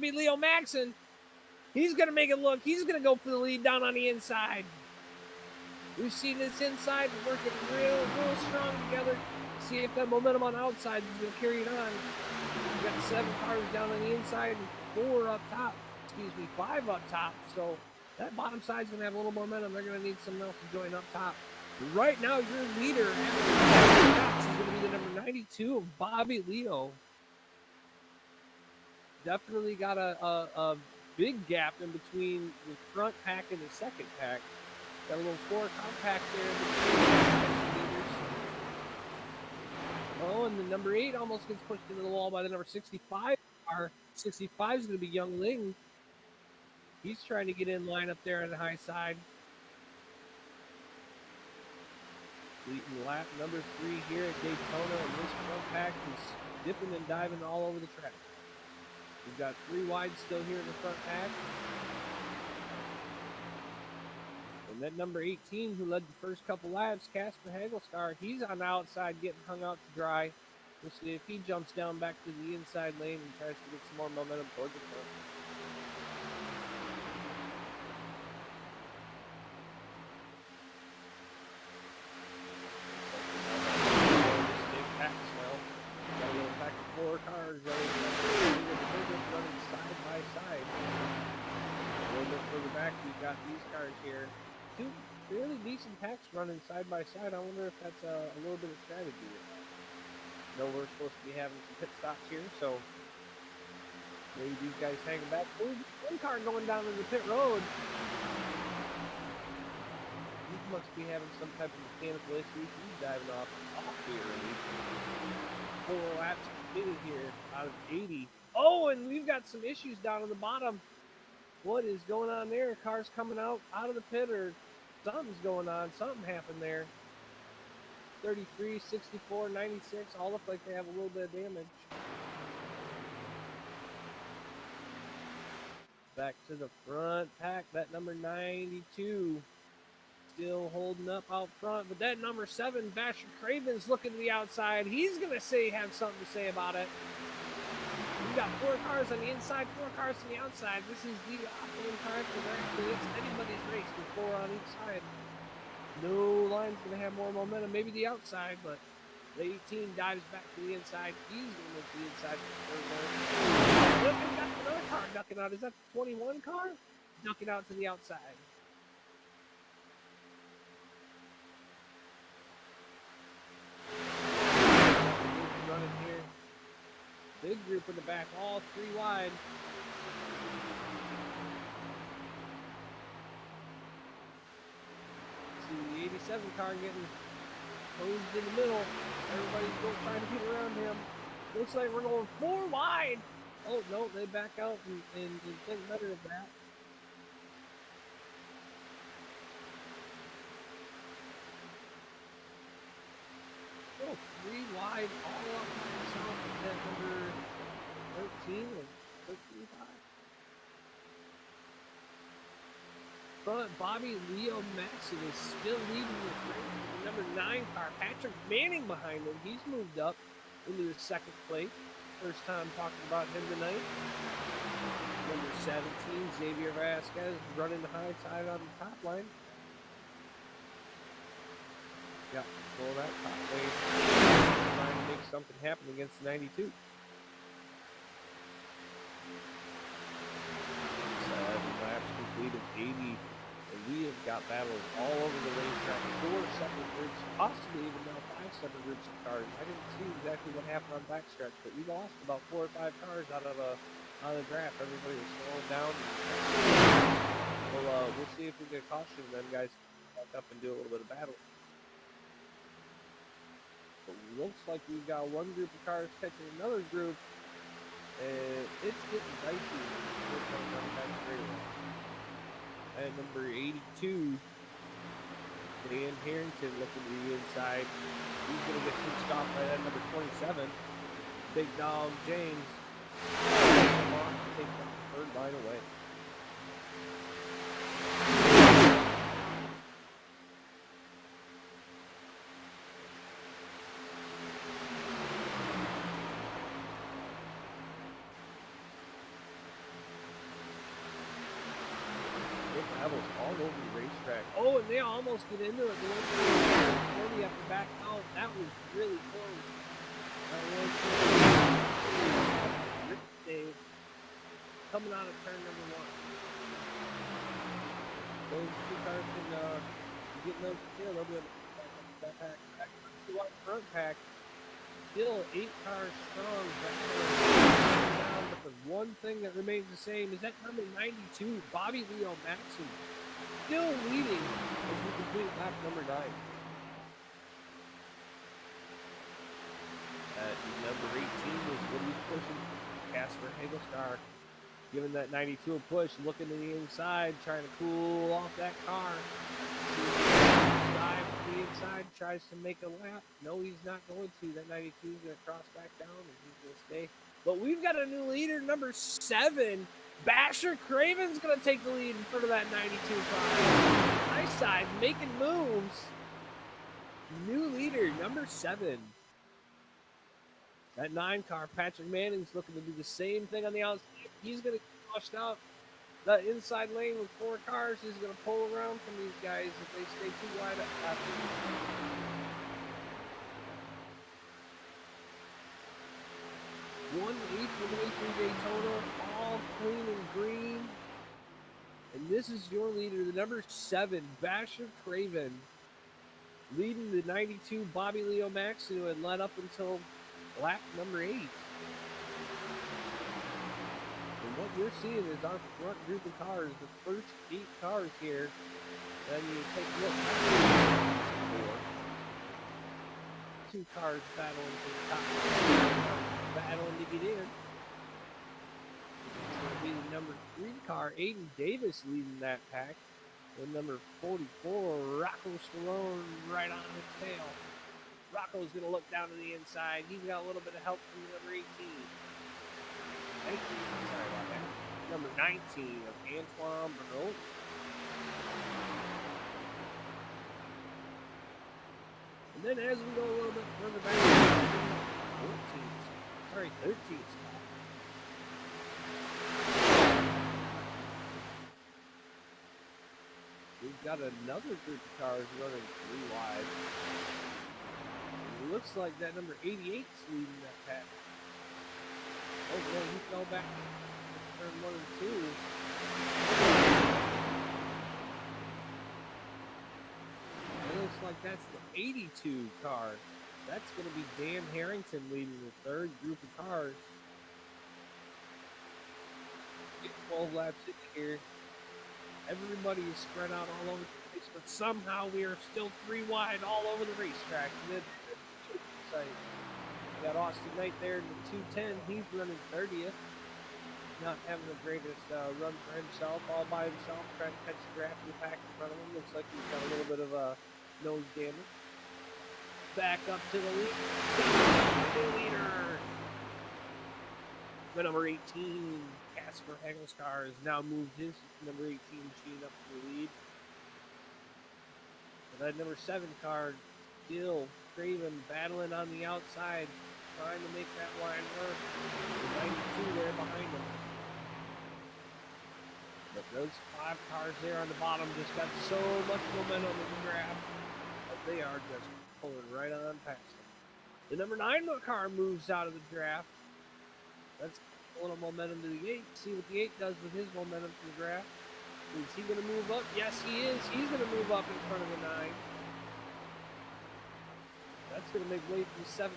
Leo Maxon. He's going to make it look. He's going to go for the lead down on the inside. We've seen this inside working real strong together. See if that momentum on the outside is going to carry it on. We've got 7 cars down on the inside and 4 up top. Excuse me, 5 up top. So that bottom side's going to have a little momentum. They're going to need someone else to join up top. Right now, your leader is going to be the number 92 of Bobby Leo. Definitely got a big gap in between the front pack and the second pack. Got a little 4 compact there. Oh, and the number 8 almost gets pushed into the wall by the number 65. Our 65 is going to be Young Ling. He's trying to get in line up there on the high side. Leading lap number 3 here at Daytona, and this front pack is dipping and diving all over the track. We've got 3 wide still here in the front pack. And that number 18, who led the first couple laps, Casper Hagelstar, he's on the outside getting hung out to dry. We'll see if he jumps down back to the inside lane and tries to get some more momentum towards the front. Got a little pack of 4 cars running side by side. A little bit further back, we've got these cars here. 2 fairly decent packs running side by side. I wonder if that's a little bit of strategy. I know we're supposed to be having some pit stops here, so maybe these guys hanging back. Oh, 1 car going down in the pit road. He must be having some type of mechanical issue. He's diving off here. 4 laps completed here out of 80. Oh, and we've got some issues down on the bottom. What is going on there? Cars coming out of the pit, or something's going on. Something happened there. 33, 64, 96, all look like they have a little bit of damage. Back to the front pack, that number 92 still holding up out front, but that number 7, Basher Craven's looking to the outside. He's going to have something to say about it. We've got 4 cars on the inside, 4 cars on the outside. This is the optimum time for actually it's anybody's race with 4 on each side. No line's going to have more momentum, maybe the outside, but the 18 dives back to the inside. He's going to make the inside for the third. Look, we've got another car ducking out. Is that the 21 car? Ducking out to the outside. Running here. Big group in the back, all 3 wide. See the 87 car getting posed in the middle. Everybody's going trying to get around him. Looks like we're going 4 wide. Oh no, they back out and think better of that. Oh, 3 wide all up at number 13 and 13.5. But Bobby Leo Maxon is still leading this race. The number 9 car, Patrick Manning behind him. He's moved up into the 2nd place. First time talking about him tonight. Number 17, Xavier Vasquez, running the high side on the top line. Yeah, pull that top lane. Trying to make something happen against 92. 7 laps completed, 80. And we have got battles all over the racetrack. 4 separate groups, possibly even now 5 separate groups of cars. I didn't see exactly what happened on backstretch, but we lost about 4 or 5 cars out of the draft. Everybody was slowing down. We'll see if we get caution and then guys back up and do a little bit of battle. But looks like we've got 1 group of cars catching another group, and it's getting dicey. And number 82, Dan Harrington looking to the inside. He's going to get pitched off by that number 27, Big Dog James. Come on, take that 3rd line away. Pebbles all over the racetrack. Oh, and they almost get into it. They have to back out. That was really close. That was Rick Dave coming out of turn number 1. Those two cars can get those still. They'll be able to back pack. Back to our front pack. Still 8 cars strong. Down, but the one thing that remains the same is that number 92, Bobby Leo Maxson, still leading as we complete lap number 9. Number 18 was what he's pushing. Casper Hagelstar giving that 92 a push, looking to the inside, trying to cool off that car. Dive to the inside, tries to make a lap. No, he's not going to. That 92 is going to cross back down, and he's going to stay. But we've got a new leader, number 7. Basher Craven's going to take the lead in front of that 92 car. High side, making moves. New leader, number 7. That 9 car, Patrick Manning's looking to do the same thing on the outside. He's going to get pushed out the inside lane with 4 cars. He's going to pull around from these guys if they stay too wide up. 1/8 of the way through Daytona, all clean and green. And this is your leader, the number 7, Basher Craven, leading the 92 Bobby Leo Maxson, who had led up until lap number 8. And what you're seeing is our front group of cars, the first 8 cars here. Then you take a look at 2 cars battling for the top, battling to get in. It's going to be the number 3 car, Aiden Davis, leading that pack. And number 44, Rocco Stallone, right on his tail. Rocco's going to look down to the inside. He's got a little bit of help from number 18. Sorry about that. Number 19 of Antoine Bernot. And then as we go a little bit further back, 13th spot. We've got another group of cars running 3 wide. And it looks like that number 88 is leading that pack. Oh, well, he fell back to turn 1 and 2. It looks like that's the 82 car. That's going to be Dan Harrington leading the 3rd group of cars. Get 12 laps in here. Everybody is spread out all over the place, but somehow we are still 3 wide all over the racetrack. We got Austin Knight there in the 210. He's running 30th. Not having the greatest run for himself, all by himself, trying to catch the draft in the pack in front of him. Looks like he's got a little bit of nose damage. Back up to the lead. The leader. The number 18, Casper Hagelstar, has now moved his number 18 machine up to the lead. And that number 7 car, still Craven battling on the outside, trying to make that line work. 92 there behind him. But those 5 cars there on the bottom just got so much momentum in the grab that they are just pulling right on past them. The number 9 car moves out of the draft. That's a little momentum to the 8. See what the 8 does with his momentum to the draft. Is he going to move up? Yes, he is. He's going to move up in front of the 9. That's going to make way for the 17.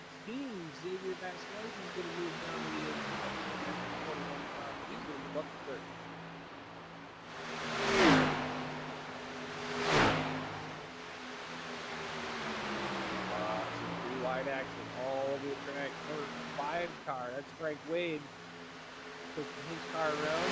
Xavier Vasquez is going to move down to the 8. He's going to move up to 30. Wide action all over the track. Number 5 car, that's Frank Wade. Pushing his car around.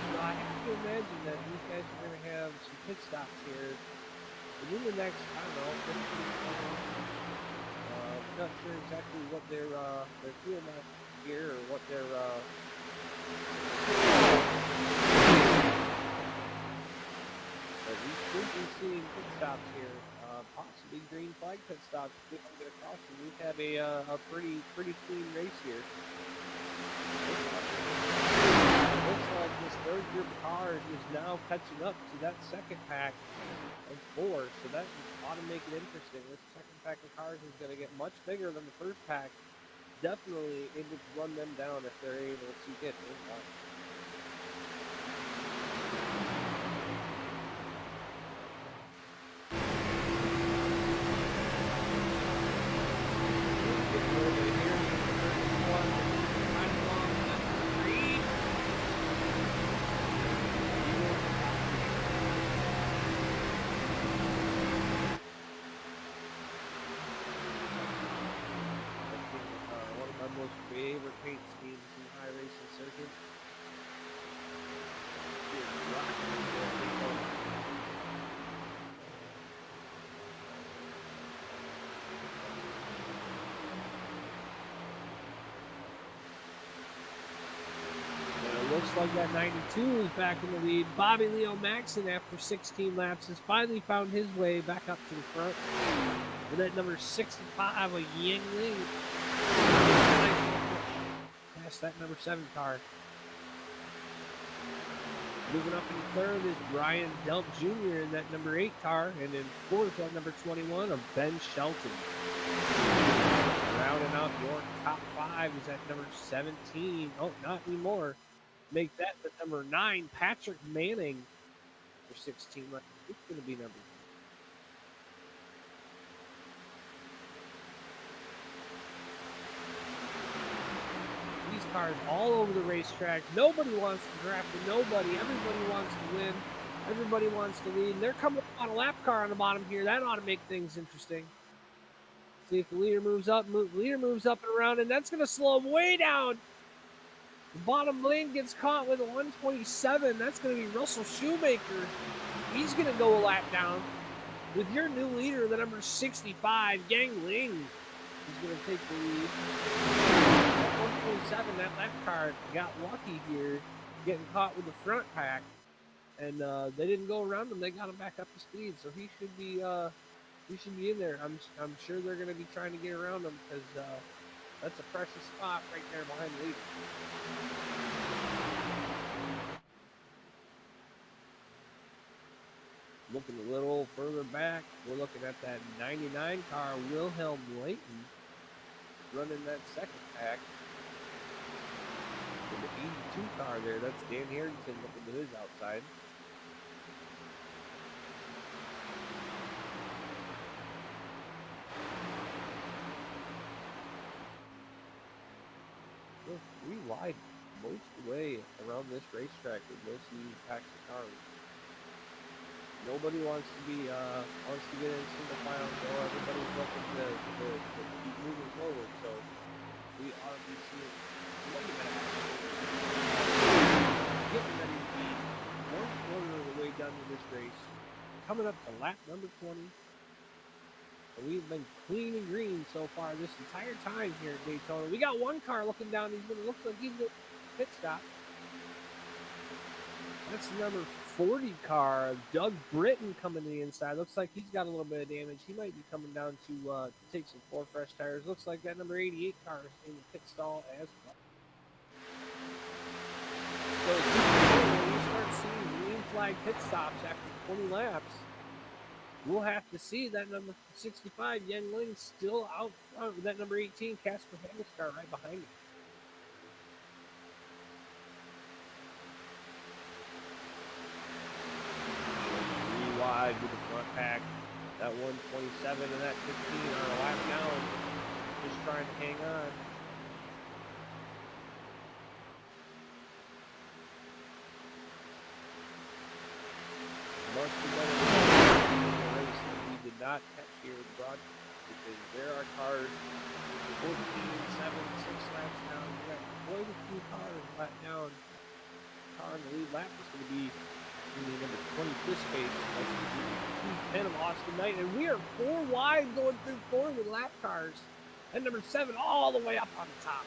So I have to imagine that these guys are going to have some pit stops here within the next, I don't know, 15 minutes. Not sure exactly what their fuel map here or what their but we could be seeing pit stops here, possibly green flag pit stops. We don't get a caution. We have a pretty clean race here. Looks like this third group of cars is now catching up to that second pack of 4, so that ought to make it interesting. This second pack of cars is going to get much bigger than the first pack. Definitely able to run them down if they're able to get in time. Favorite paint schemes in high racing circuits. And it looks like that 92 is back in the lead. Bobby Leo Maxon, after 16 laps, has finally found his way back up to the front. And that number 65, a Yingling. That number 7 car. Moving up in third is Brian Delp Jr. in that number 8 car, and in fourth, that number 21 of Ben Shelton. Rounding out your top 5 is that number 17. Oh, not anymore. Make that the number 9, Patrick Manning for 16. It's going to be number 2. Cars all over the racetrack. Nobody wants to draft with nobody. Everybody wants to win. Everybody wants to lead. And they're coming on a lap car on the bottom here. That ought to make things interesting. See if the leader moves up. Leader moves up and around, and that's going to slow him way down. The bottom lane gets caught with a 127. That's going to be Russell Shoemaker. He's going to go a lap down with your new leader, the number 65, Yang Ling. He's going to take the lead. 127, that left car got lucky here, getting caught with the front pack, and they didn't go around him. They got him back up to speed, so he should be in there. I'm sure they're going to be trying to get around him because that's a precious spot right there behind the leader. Looking a little further back, we're looking at that 99 car, Wilhelm Layton, running that second pack. The 82 car there, that's Dan Harrington looking to his outside. Look, 3 wide most of the way around this racetrack with most of these packs of cars. Nobody wants to get in single file, so everybody's looking to keep moving forward. So we ought to be seeing getting ready to be 1/4 of the way done with this race. Coming up to lap number 20. And we've been clean and green so far this entire time here at Daytona. We got one car looking down. Looks like he's going to pit stop. That's the number 40 car, Doug Britton, coming to the inside. Looks like he's got a little bit of damage. He might be coming down to take some 4 fresh tires. Looks like that number 88 car is in the pit stall as well. So when you start seeing green flag pit stops after 20 laps, we'll have to see that number 65, Yen Ling, still out front with that number 18, Casper Hamilcar, right behind him. Wide with the front pack, that 127 and that 15 are a lap down, just trying to hang on. Must have been a race that we did not catch here with broadcast because there are cars 14, 7, 6 laps down. We got quite a few cars lap down. Car in the lead lap is going to be number 20 this space. That's 10 of Austin Knight, and we are 4 wide going through 4 with lap cars. And number 7 all the way up on the top.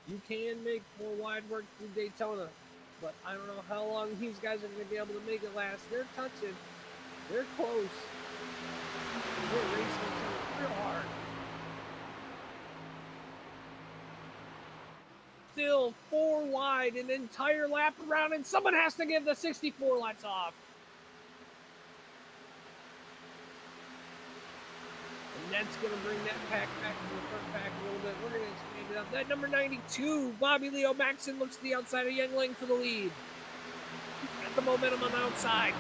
You can make 4 wide work through Daytona. but I don't know how long these guys are going to be able to make it last. They're touching. They're close. They're racing each other real hard. Still 4 wide, an entire lap around, and someone has to give the 64 lights off. And that's going to bring that pack back to the front pack a little bit. We're going to expand it up. That number 92, Bobby Leo Maxson, looks to the outside of Youngling for the lead. Got the momentum on the outside.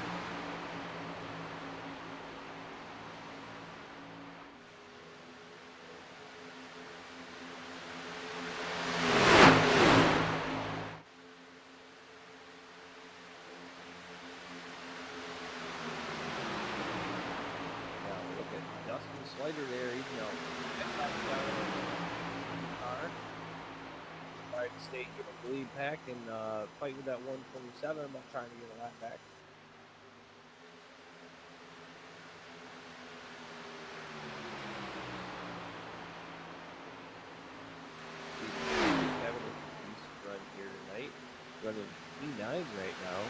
Slider there, even though car. Tried to stay in the lead pack and fight with that 127, but trying to get a lap back. Having a decent run here tonight. Running P9 right now.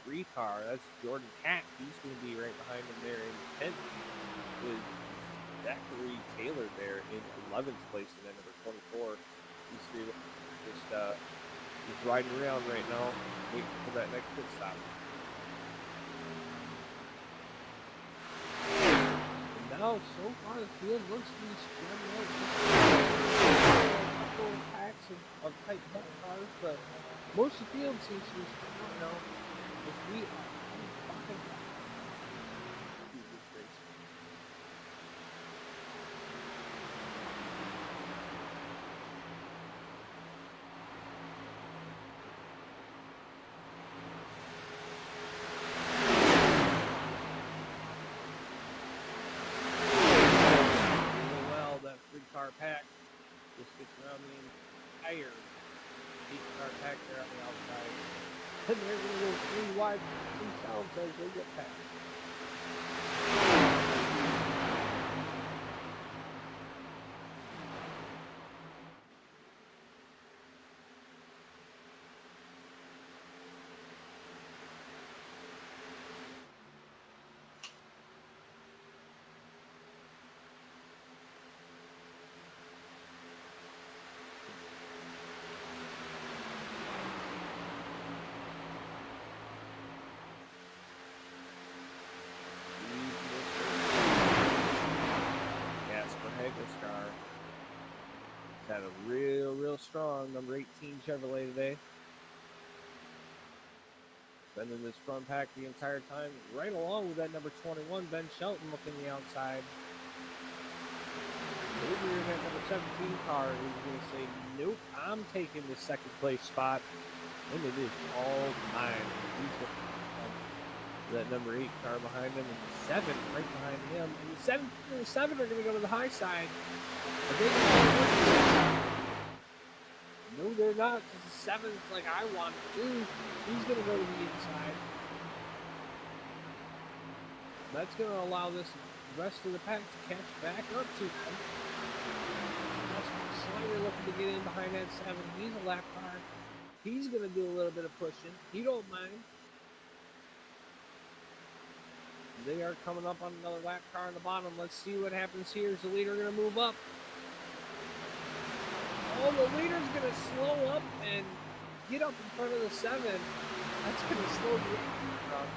3 car, that's Jordan Hatt. He's going to be right behind him there in 10th with Zachary Taylor there in 11th place in that number 24. These three just riding around right now, waiting for that next pit stop. And now, so far, the field looks to be spreading out. A couple of packs of tight cars, but most of the field seems to be spreading out now. If we are fucking Jesus Christ. Really well, that 3-car pack just gets around the entire 8-car pack there on the outside. And they're going to go 3 wide themselves as they get past. Had a real strong number 18 Chevrolet today. Been in this front pack the entire time, right along with that number 21 Ben Shelton looking the outside. Over here, that number 17 car is going to say, nope, I'm taking the 2nd place spot, and it is all mine. He's got that number 8 car behind him, and the 7 right behind him. And the 7 are going to go to the high side. No, they're not. The 7's like I want to. He's going to go to the inside. That's going to allow this rest of the pack to catch back up to him. Slider looking to get in behind that 7. He's a lap car. He's going to do a little bit of pushing. He don't mind. They are coming up on another lap car on the bottom. Let's see what happens here. Is the leader going to move up? Oh, the leader's going to slow up and get up in front of the 7. That's going to slow the up.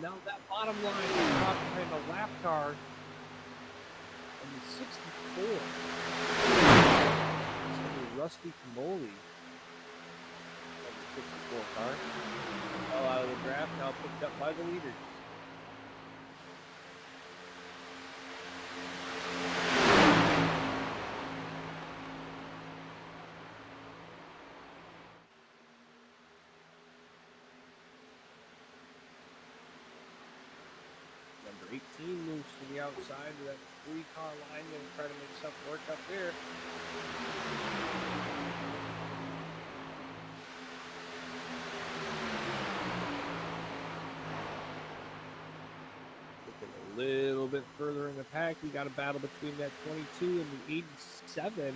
Now that bottom line is caught behind a lap car on the 64. It's going to be Rusty Camoli on the 64 car. All out of the draft, now picked up by the leader. Number 18 moves to the outside of that 3-car line and try to make something work up there. A little bit further in the pack, we got a battle between that 22 and the 87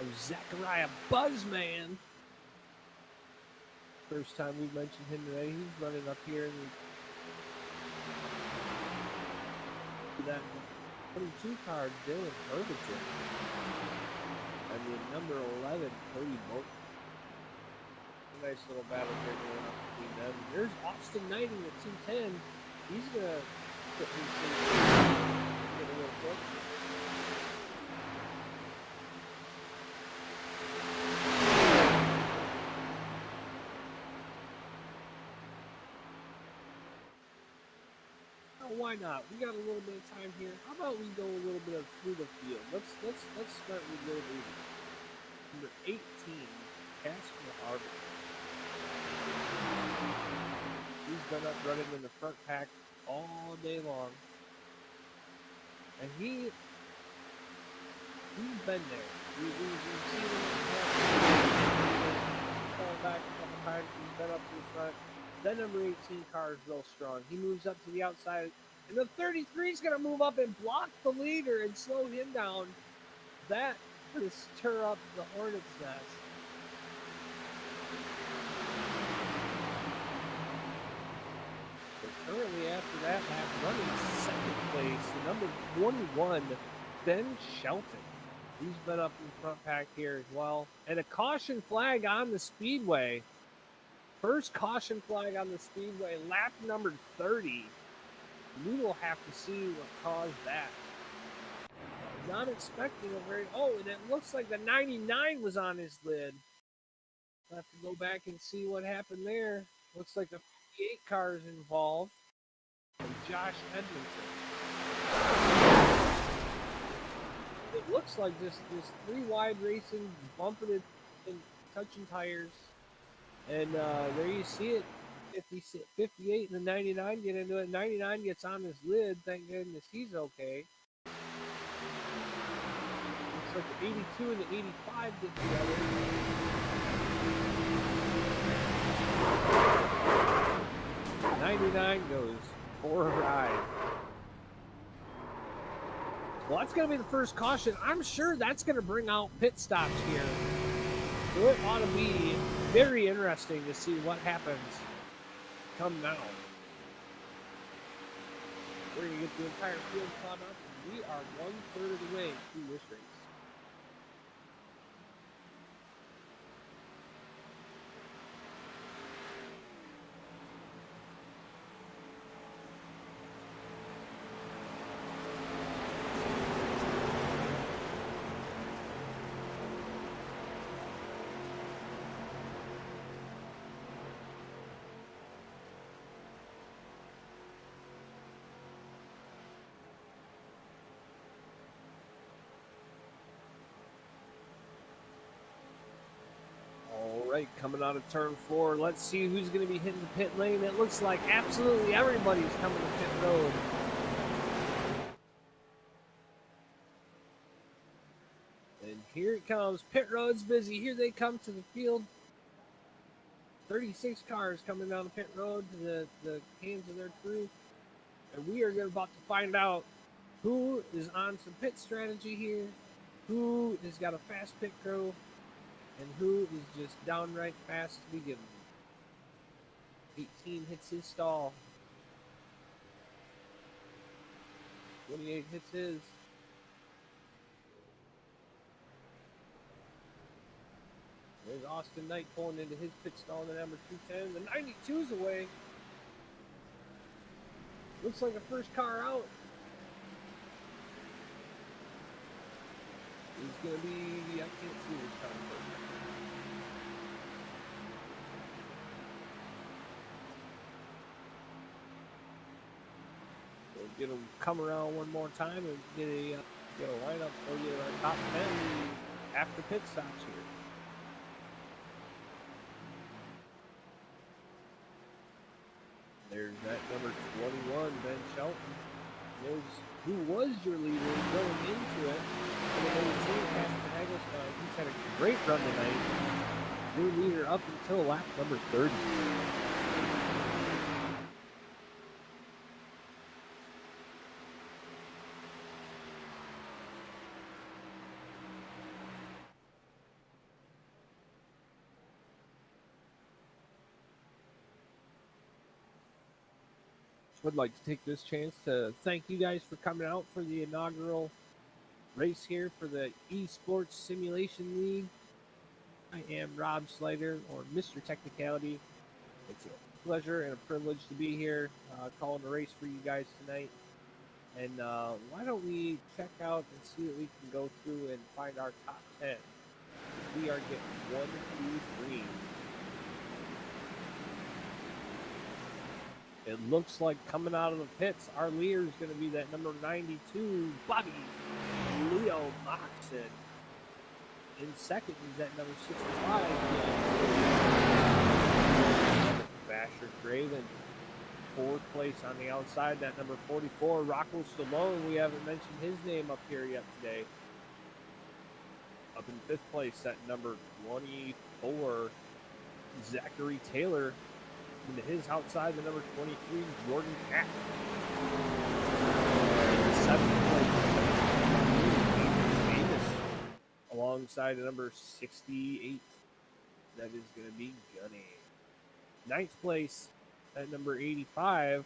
of Zachariah Buzzman. First time we've mentioned him today. He's running up here in that 22 card, Dylan Herberton. And the number 11, Cody Bolton. Nice little battle here going on between them. There's Austin Knight in the 210. He's going to put his get a little quick. Why not? We got a little bit of time here. How about we go a little bit of through the field? Let's start with little number 18, Casper Harvey. He's been up running in the front pack all day long, and he's been there. We've seen him falling back a couple times. He's been up to the front. That number 18 car is real strong. He moves up to the outside. And the 33 is going to move up and block the leader and slow him down. That could stir up the Hornets' nest. But currently, after that lap, running second place, the number 21, Ben Shelton. He's been up in the front pack here as well. And a caution flag on the Speedway. First caution flag on the Speedway, lap number 30. We will have to see what caused that. Not expecting a very... Oh, and it looks like the 99 was on his lid. I'll have to go back and see what happened there. Looks like the 58 car is involved. And Josh Edmondson. It looks like this three wide racing, bumping it and touching tires. And there you see it. 58 and the 99 get into it. 99 gets on his lid. Thank goodness he's okay. Looks like the 82 and the 85 get together. The 99 goes for a ride. Well, that's going to be the first caution. I'm sure that's going to bring out pit stops here. So it ought to be very interesting to see what happens come now. We're going to get the entire field caught up. We are 1/3 of the way through this race. Right, coming out of turn 4. Let's see who's going to be hitting the pit lane. It looks like absolutely everybody's coming to pit road. And here it comes. Pit road's busy. Here they come to the field. 36 cars coming down the pit road to the hands of their crew. And we are about to find out who is on some pit strategy here, who has got a fast pit crew, and who is just downright fast to begin with. 18 hits his stall. 28 hits his. There's Austin Knight pulling into his pit stall in the number 210. The 92's away. Looks like a first car out. He's going to be... I can't see this car first. Get them come around one more time and get a lineup for you our top 10 after pit stops here. There's that number 21, Ben Shelton. There's who was your leader going into it. And then we see Casper Hagelstein. He's had a great run tonight. New leader up until lap number 30. would like to take this chance to thank you guys for coming out for the inaugural race here for the Esports Simulation League. I am Rob Slider, or Mr. Technicality. It's a pleasure and a privilege to be here calling the race for you guys tonight. And why don't we check out and see what we can go through and find our top 10. We are getting 1, 2, 3. It looks like coming out of the pits, our leader is going to be that number 92, Bobby Leo Moxon. In second is that number 65, Basher Craven. Fourth place on the outside, that number 44, Rocco Stallone. We haven't mentioned his name up here yet today. Up in fifth place, that number 24, Zachary Taylor. Into his outside, the number 23, Jordan Catt. In seventh place, Davis, alongside the number 68. That is going to be Gunny. Ninth place, at number 85,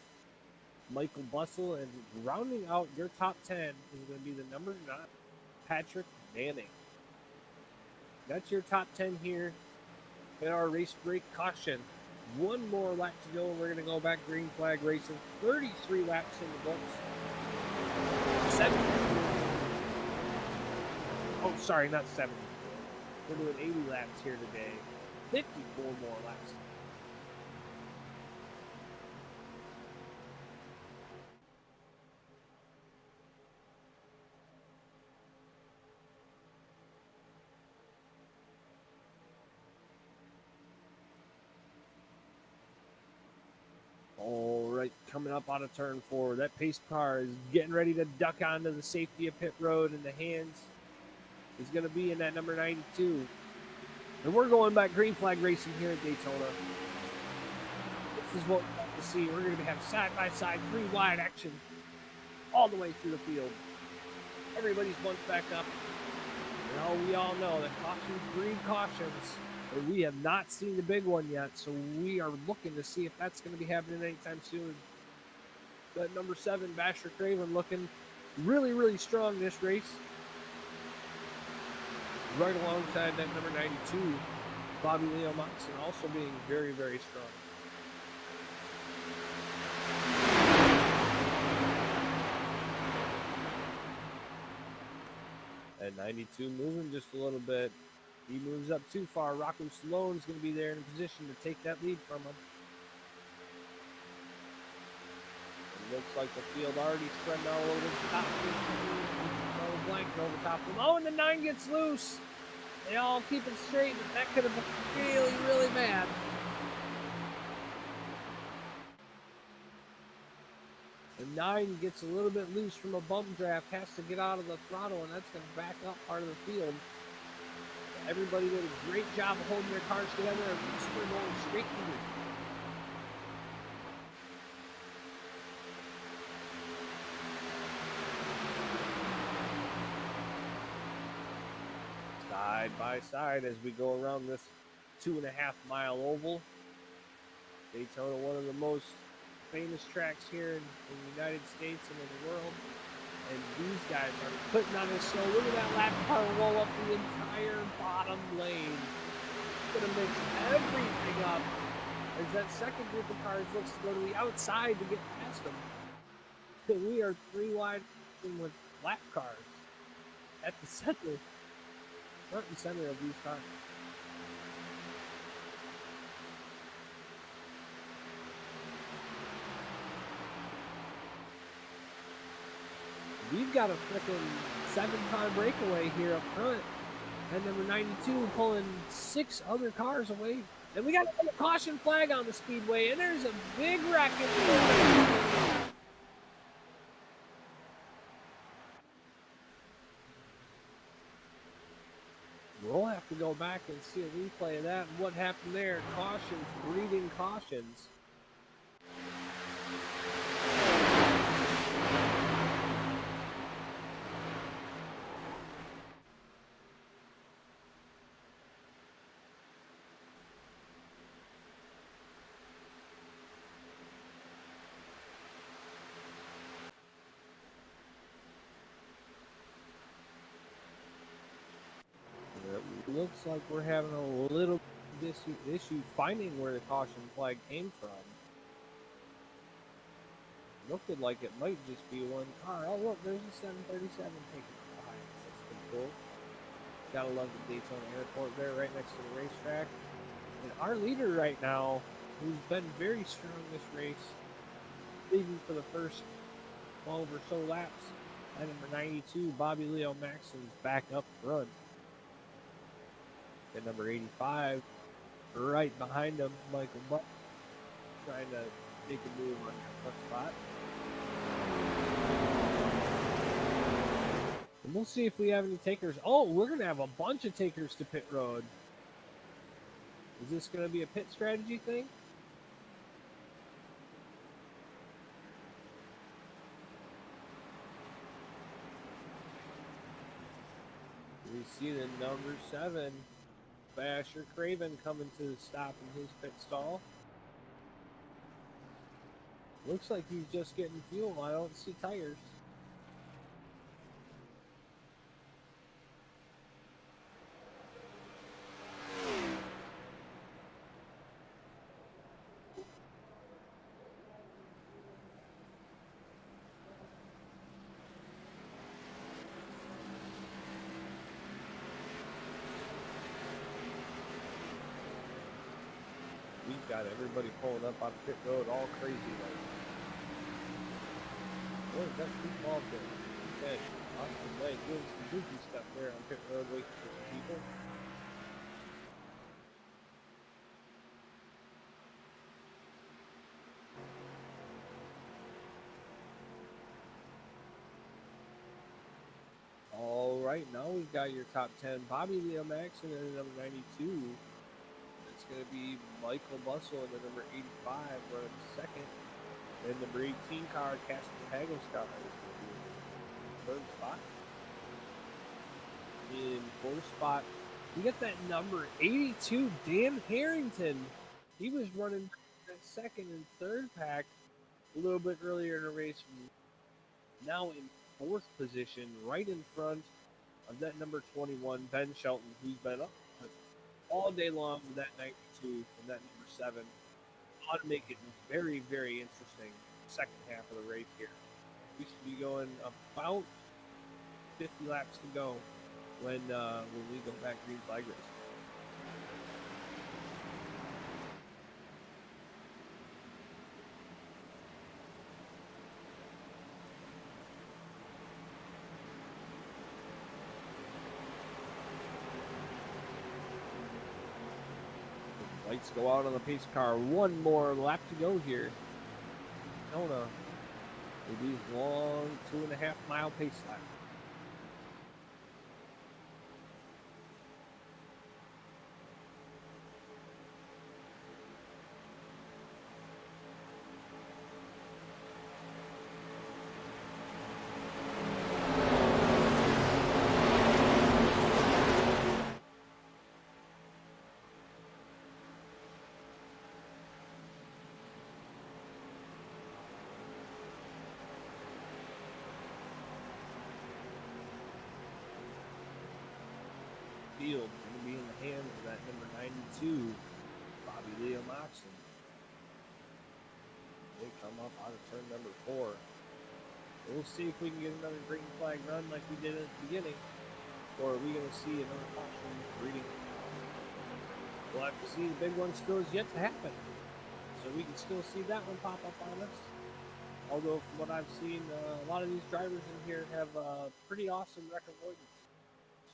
Michael Bustle. And rounding out your top 10 is going to be the number 9, Patrick Manning. That's your top 10 here in our race break caution. One more lap to go, and we're going to go back green flag racing. 33 laps in the books. 70. Oh, sorry, not 70. We're doing 80 laps here today. 54 more laps. All right, coming up on a turn 4. That pace car is getting ready to duck onto the safety of pit road, and the hands is going to be in that number 92. And we're going back green flag racing here at Daytona. This is what we want to see. We're going to have side-by-side, 3 wide action all the way through the field. Everybody's bunched back up. And we all know that cautions breed cautions. But we have not seen the big one yet, so we are looking to see if that's going to be happening anytime soon. That number 7, Basher Craven, looking really, really strong this race. Right alongside that number 92, Bobby Leo Moxon, also being very, very strong. And 92 moving just a little bit. He moves up too far. Rocco Stallone's going to be there in a position to take that lead from him. It looks like the field already spreading all over the top. Blanket over top of them. Oh, and the 9 gets loose. They all keep it straight, but that could have been really, really bad. The 9 gets a little bit loose from a bump draft, has to get out of the throttle, and that's going to back up part of the field. Everybody did a great job of holding their cars together, and we're going straight through. Side by side as we go around this 2.5 mile oval. Daytona, one of the most famous tracks here in the United States and in the world. And these guys are putting on a show. Look at that lap car roll up the entire bottom lane. Gonna mix everything up as that second group of cars looks to go to the outside to get past them. And we are 3 wide with lap cars at the center. Front and center of these cars. We've got a freaking 7-car breakaway here up front. And number 92 pulling 6 other cars away. And we got a caution flag on the speedway, and there's a big wreck in the We'll have to go back and see a replay of that and what happened there. Cautions, breeding cautions. looks like we're having a little issue finding where the caution flag came from. Looked like it might just be one car. Oh, look, there's a 737 taking off behind us. That's pretty cool. Gotta love the Daytona Airport there right next to the racetrack. And our leader right now, who's been very strong this race, leading for the first 12 or so laps, at number 92, Bobby Leo Maxon's back up front. At number 85, right behind him, Michael Buck, trying to make a move on that front spot. And we'll see if we have any takers. Oh, we're going to have a bunch of takers to pit road. Is this going to be a pit strategy thing? We see the number 7, Basher Craven, coming to the stop in his pit stall. Looks like he's just getting fuel. I don't see tires. We've got everybody pulling up on pit road all crazy right now. Boy, we've got 2 balls there. Okay, Austin Lane doing some goofy stuff there on pit road waiting for some people. All right, now we've got your top 10. Bobby Leo Maxon and number 92. It's going to be Michael Bustle and the number 85 running second. And number 18 car, Casper Hagel's car, is going to be in third spot. In fourth spot, we got that number 82, Dan Harrington. He was running that second and third pack a little bit earlier in the race. Now in fourth position, right in front of that number 21, Ben Shelton, who's been up all day long with that 92 and that number 7. Ought to make it very, very interesting second half of the race here. We should be going about 50 laps to go when we go back green flag race. Lights go out on the pace car. One more lap to go here. Daytona with these long 2.5 mile pace laps. Field going to be in the hands of that number 92, Bobby Leo Maxon. They come up out of turn number 4. We'll see if we can get another green flag run like we did at the beginning, or are we going to see another caution reading? We'll have to see. The big one still is yet to happen, so we can still see that one pop up on us. Although from what I've seen, a lot of these drivers in here have pretty awesome record avoidance.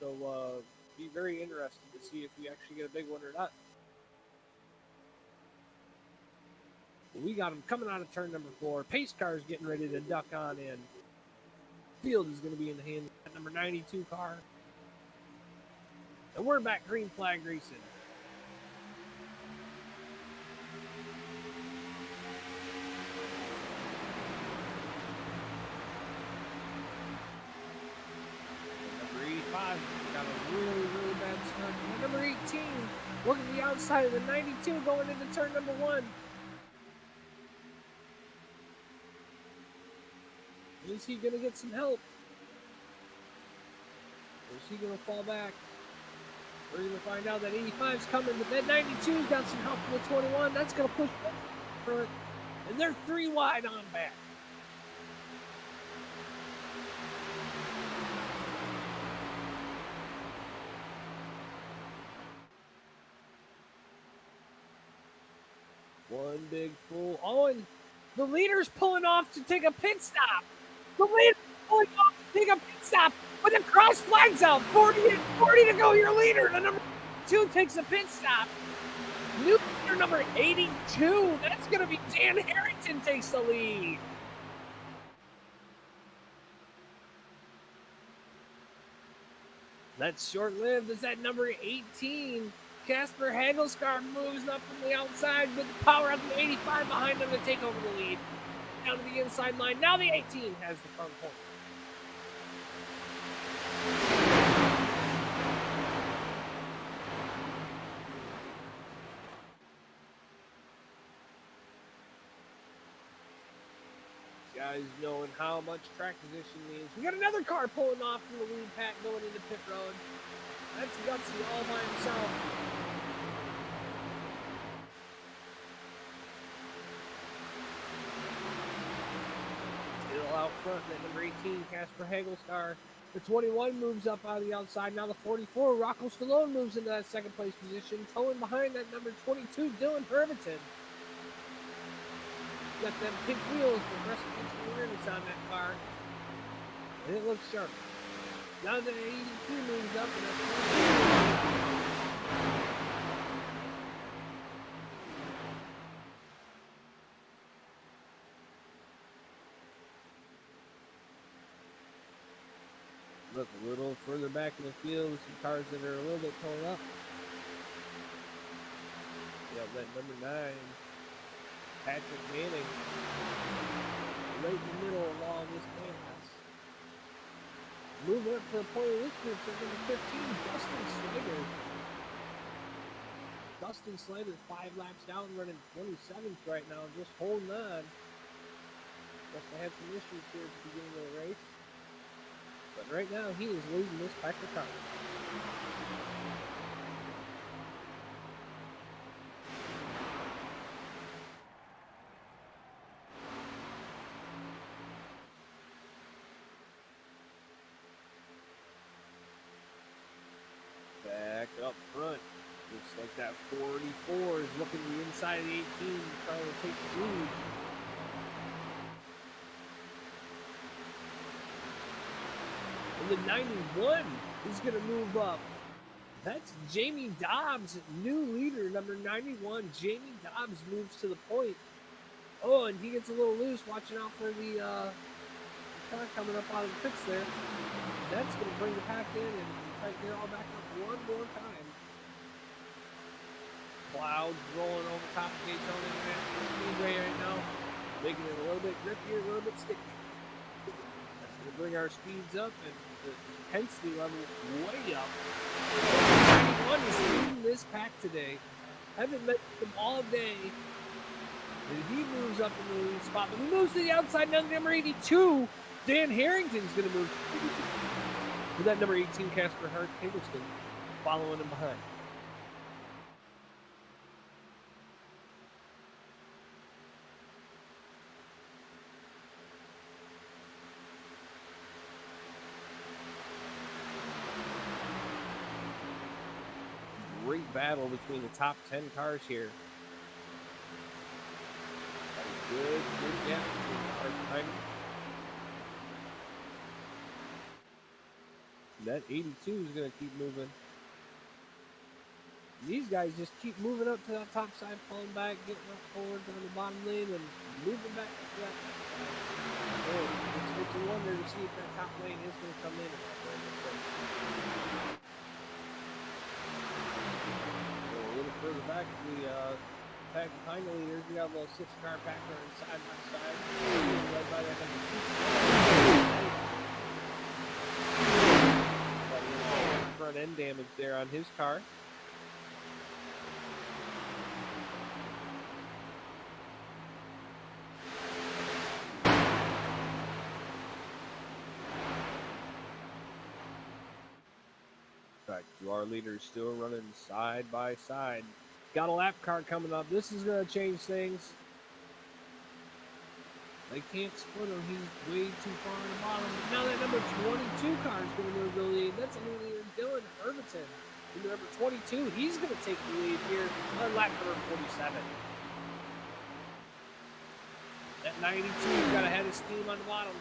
So be very interested to see if we actually get a big one or not. But we got him coming out of turn number 4. Pace car is getting ready to duck on in. Field is going to be in the hands of that number 92 car. And we're back green flag racing. Got a really, really bad start. And number 18, working the outside of the 92 going into turn number 1. Is he going to get some help? Or is he going to fall back? We're going to find out that 85's coming, but that 92's got some help from the 21. That's going to push front, and they're 3 wide on back. One big full. Oh, and the leader's pulling off to take a pit stop. The leader's pulling off to take a pit stop with the cross flags out. 40 to go, your leader. The number 2 takes a pit stop. New leader number 82. That's going to be Dan Harrington takes the lead. That's short-lived as that number 18. Casper Hagelsgaard moves up from the outside with the power of the 85 behind him to take over the lead. Down to the inside line. Now the 18 has the front point. Guys knowing how much track position means. We got another car pulling off from the lead pack going into pit road. That's Gutsy all by himself. Still out front, that number 18, Casper Hagelsgaard. The 21 moves up out of the outside. Now the 44, Rocco Stallone moves into that second place position. Towing behind that number 22, Dylan Hermiton. Got them pink wheels for breast awareness on that car. And it looks sharp. Now the 82 moves up and that's look a little further back in the field with some cars that are a little bit torn up. Yeah, that number 9. Patrick Manning, right in the middle along this pass. Moving up to the point of this group, so number 15, Dustin Slider. Dustin Slider 5 laps down, running 27th right now, just holding on. Must have had some issues here at the beginning of the race. But right now, he is leading this pack of cars. Back up front. Looks like that 44 is looking to the inside of the 18, trying to take the lead. And the 91 is going to move up. That's Jamie Dobbs, new leader, number 91. Jamie Dobbs moves to the point. Oh, and he gets a little loose, watching out for the car coming up out of the pits there. That's going to bring the pack in and tighten it all back up one more time. Clouds rolling over top of Daytona Intl Speedway right now, making it a little bit grippier, a little bit sticky. That's going to bring our speeds up and the intensity level way up. 91 is leading this pack today. Haven't met him all day. And he moves up in the lead spot, but he moves to the outside. Now number 82, Dan Harrington's going to move. With that number 18, Casper Hagelsgaard, following him behind. Great battle between the top 10 cars here. Good gap between the cars behind me. That 82 is going to keep moving. These guys just keep moving up to that top side, falling back, getting up forward on the bottom lane, and moving back to that top side. It's a wonder to see if that top lane is going to come in. A little further back, the pack behind the leaders, we got a little 6-car pack running side by side. Led by that front end damage there on his car. Back to our leaders still running side by side. Got a lap car coming up. This is going to change things. They can't split him. He's way too far on the bottom. But now that number 22 car is going to move the lead. That's a new leader, Dylan Hermiton. Number 22, he's going to take the lead here on lap number 47. That 92 got a head of steam on the bottom.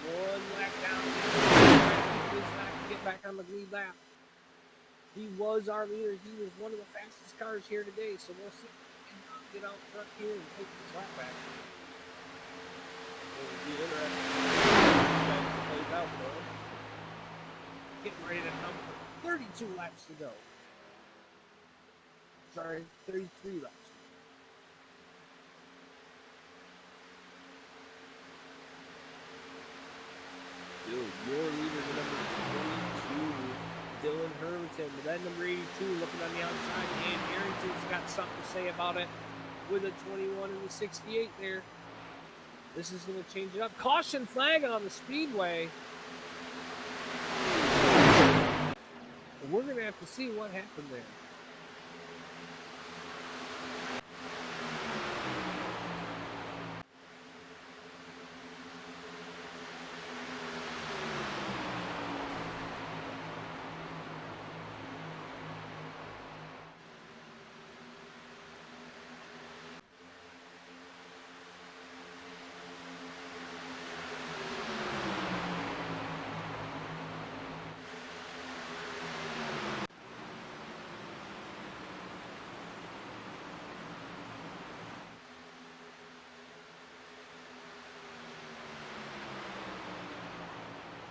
One lap down. He's not going to get back on the lead lap. He was our leader. He was one of the fastest cars here today. So we'll see if he can get out front here and take this lap back. It will be interesting how it plays out for him. Getting ready to come for 32 laps to go. Sorry, 33 laps. Still your leader, number 22, Dylan Hermiton. But that number 82 looking on the outside. And Harrington's got something to say about it with a 21 and a 68 there. This is going to change it up. Caution flag on the speedway. We're going to have to see what happened there.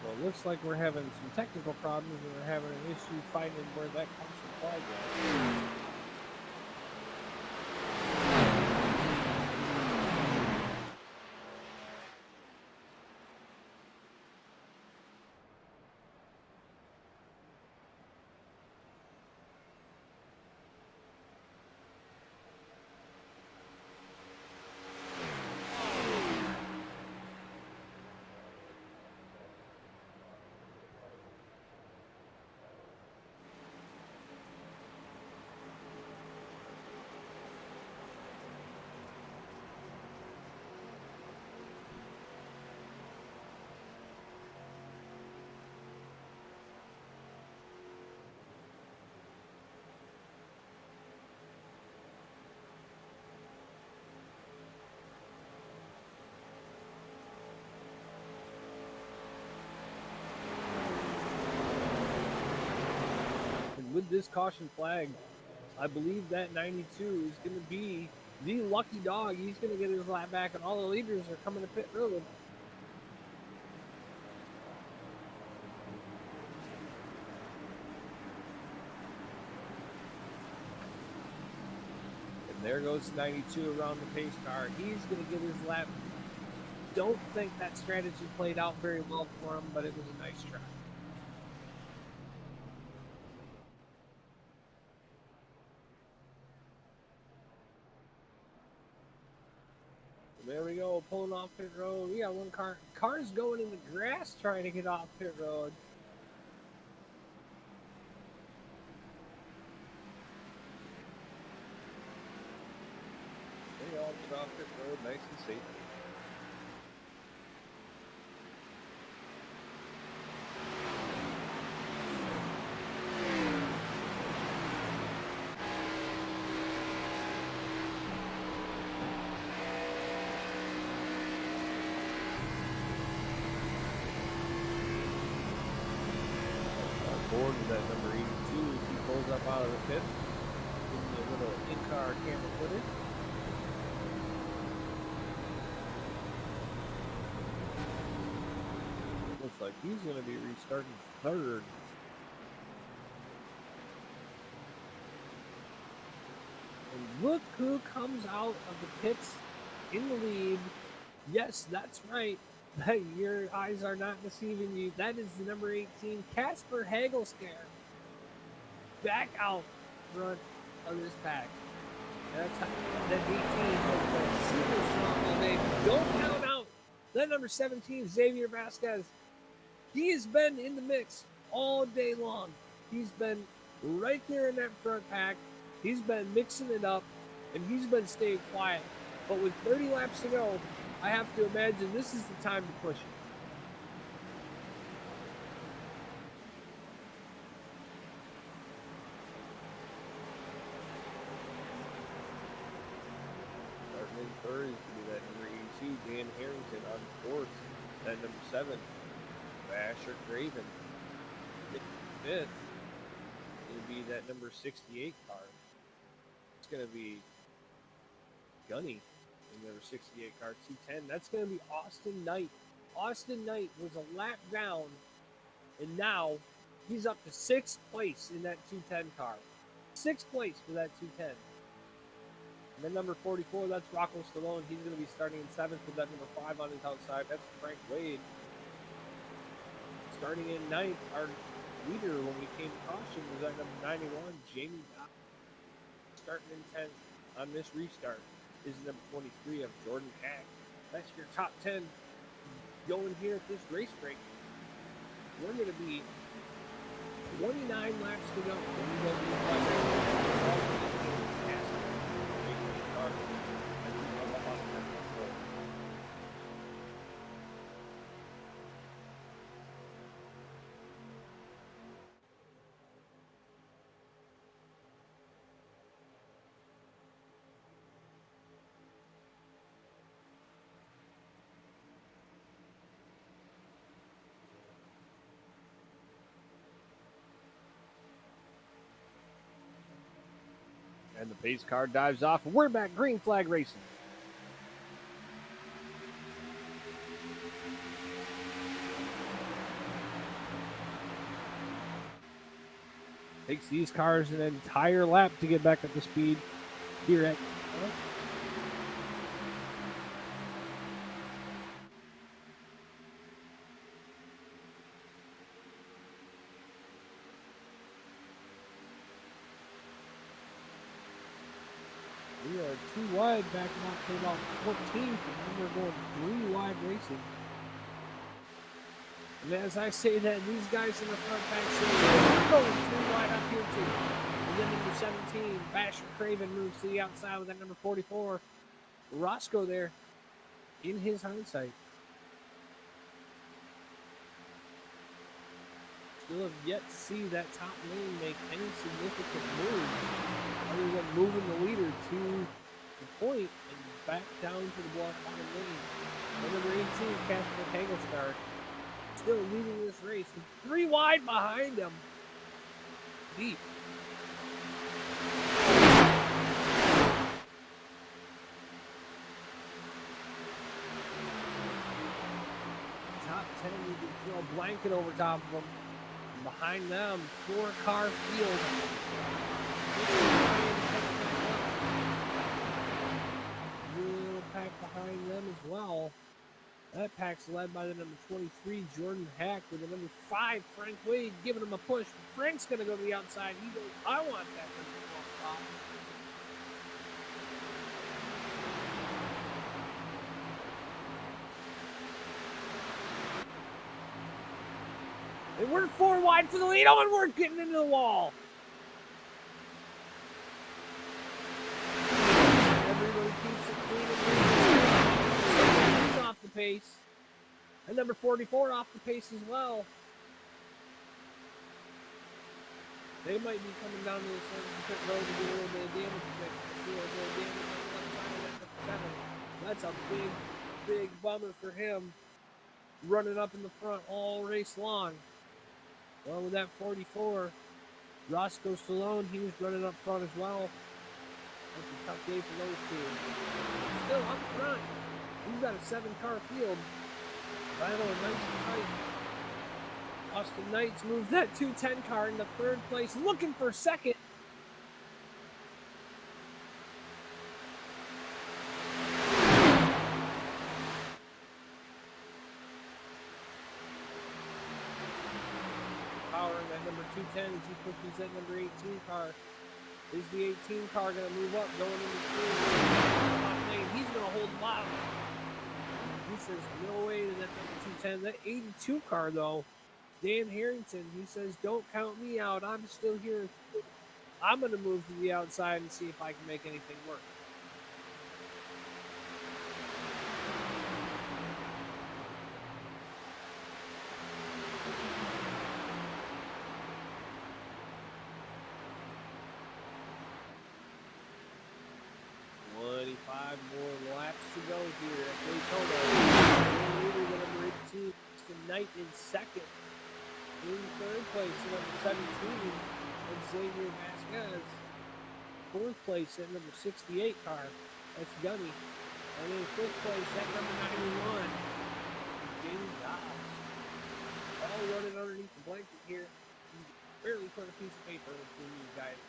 Well, it looks like we're having some technical problems and we're having an issue finding where that caution flag is. With this caution flag, I believe that 92 is going to be the lucky dog. He's going to get his lap back, and all the leaders are coming to pit road. And there goes 92 around the pace car. He's going to get his lap. Don't think that strategy played out very well for him, but it was a nice try. There we go, pulling off pit road. We got one car. Car's going in the grass trying to get off pit road. They all get off pit road nice and safe. Board with that number 82 as he pulls up out of the pit. Giving me a little in-car camera footage. Looks like he's going to be restarting third. And look who comes out of the pits in the lead. Yes, that's right. Your eyes are not deceiving you. That is the number 18, Casper Hagelscare. Back out front of this pack. That's that 18 was super strong all day. Don't count out that number 17, Xavier Vasquez. He has been in the mix all day long. He's been right there in that front pack. He's been mixing it up, and he's been staying quiet. But with 30 laps to go, I have to imagine this is the time to push it. Starting in third is going to be that number 82, Dan Harrington. On fourth, that number 7, Basher Craven. Fifth is going to be that number 68 car. It's going to be Gunny in number 68 car, 210. That's going to be Austin Knight. Austin Knight was a lap down, and now he's up to 6th place in that 210 car. 6th place for that 210. And then number 44, that's Rocco Stallone. He's going to be starting in 7th with that number 5 on his outside. That's Frank Wade. Starting in 9th, our leader when we came to caution was that number 91, Jamie Dodd. Starting in 10th on this restart is number 23 of Jordan Hack. That's your top 10 going here at this race break. We're going to be 29 laps to go. When we go to the and the pace car dives off. We're back. Green flag racing. Takes these cars an entire lap to get back up to speed here at. We are 2 wide back up to about 14th, and then we're going 3 wide racing. And as I say that, these guys in the front back say, we're going 3 wide up here too. And then number 17, Basher Craven moves to the outside with that number 44. Roscoe there in his hindsight. Still have yet to see that top lane make any significant moves other than moving the leader to the point and back down to the block bottom lane. And number 18, Casper Hagelstar, still leading this race. 3 wide behind him. Deep. Top 10, you can throw a blanket over top of them. And behind them, 4-car field. Little pack behind them as well. That pack's led by the number 23, Jordan Hack, with the number 5, Frank Wade, giving him a push. Frank's going to go to the outside. He goes, I want that spot. And we're 4 wide for the lead. Oh, and we're getting into the wall. Everybody keeps it clean and he's off the pace. And number 44 off the pace as well. They might be coming down to the pit road to do a little bit of damage. That's a big, big bummer for him. Running up in the front all race long. Well, with that 44, Roscoe Stallone, he was running up front as well. That's a tough day for those two. Still up front. He's got a 7-car field. Battle nice and tight. Austin Knights moves that 210 car into 3rd place, looking for 2nd. Powering that number 210 as he pushes that number 18 car. Is the 18 car going to move up, going into the lane? He's going to hold him out. He says no way to that number 210. That 82 car, though, Dan Harrington, he says, don't count me out. I'm still here. I'm going to move to the outside and see if I can make anything work. More laps to go here at Daytona. Leader, the number 18, Knight in second. In third place, number 17, and Xavier Vasquez. Fourth place at number 68 car, that's Gunny. And in fifth place at number 91, Jamie Dobbs. All running underneath the blanket here. Barely put a piece of paper between these guys.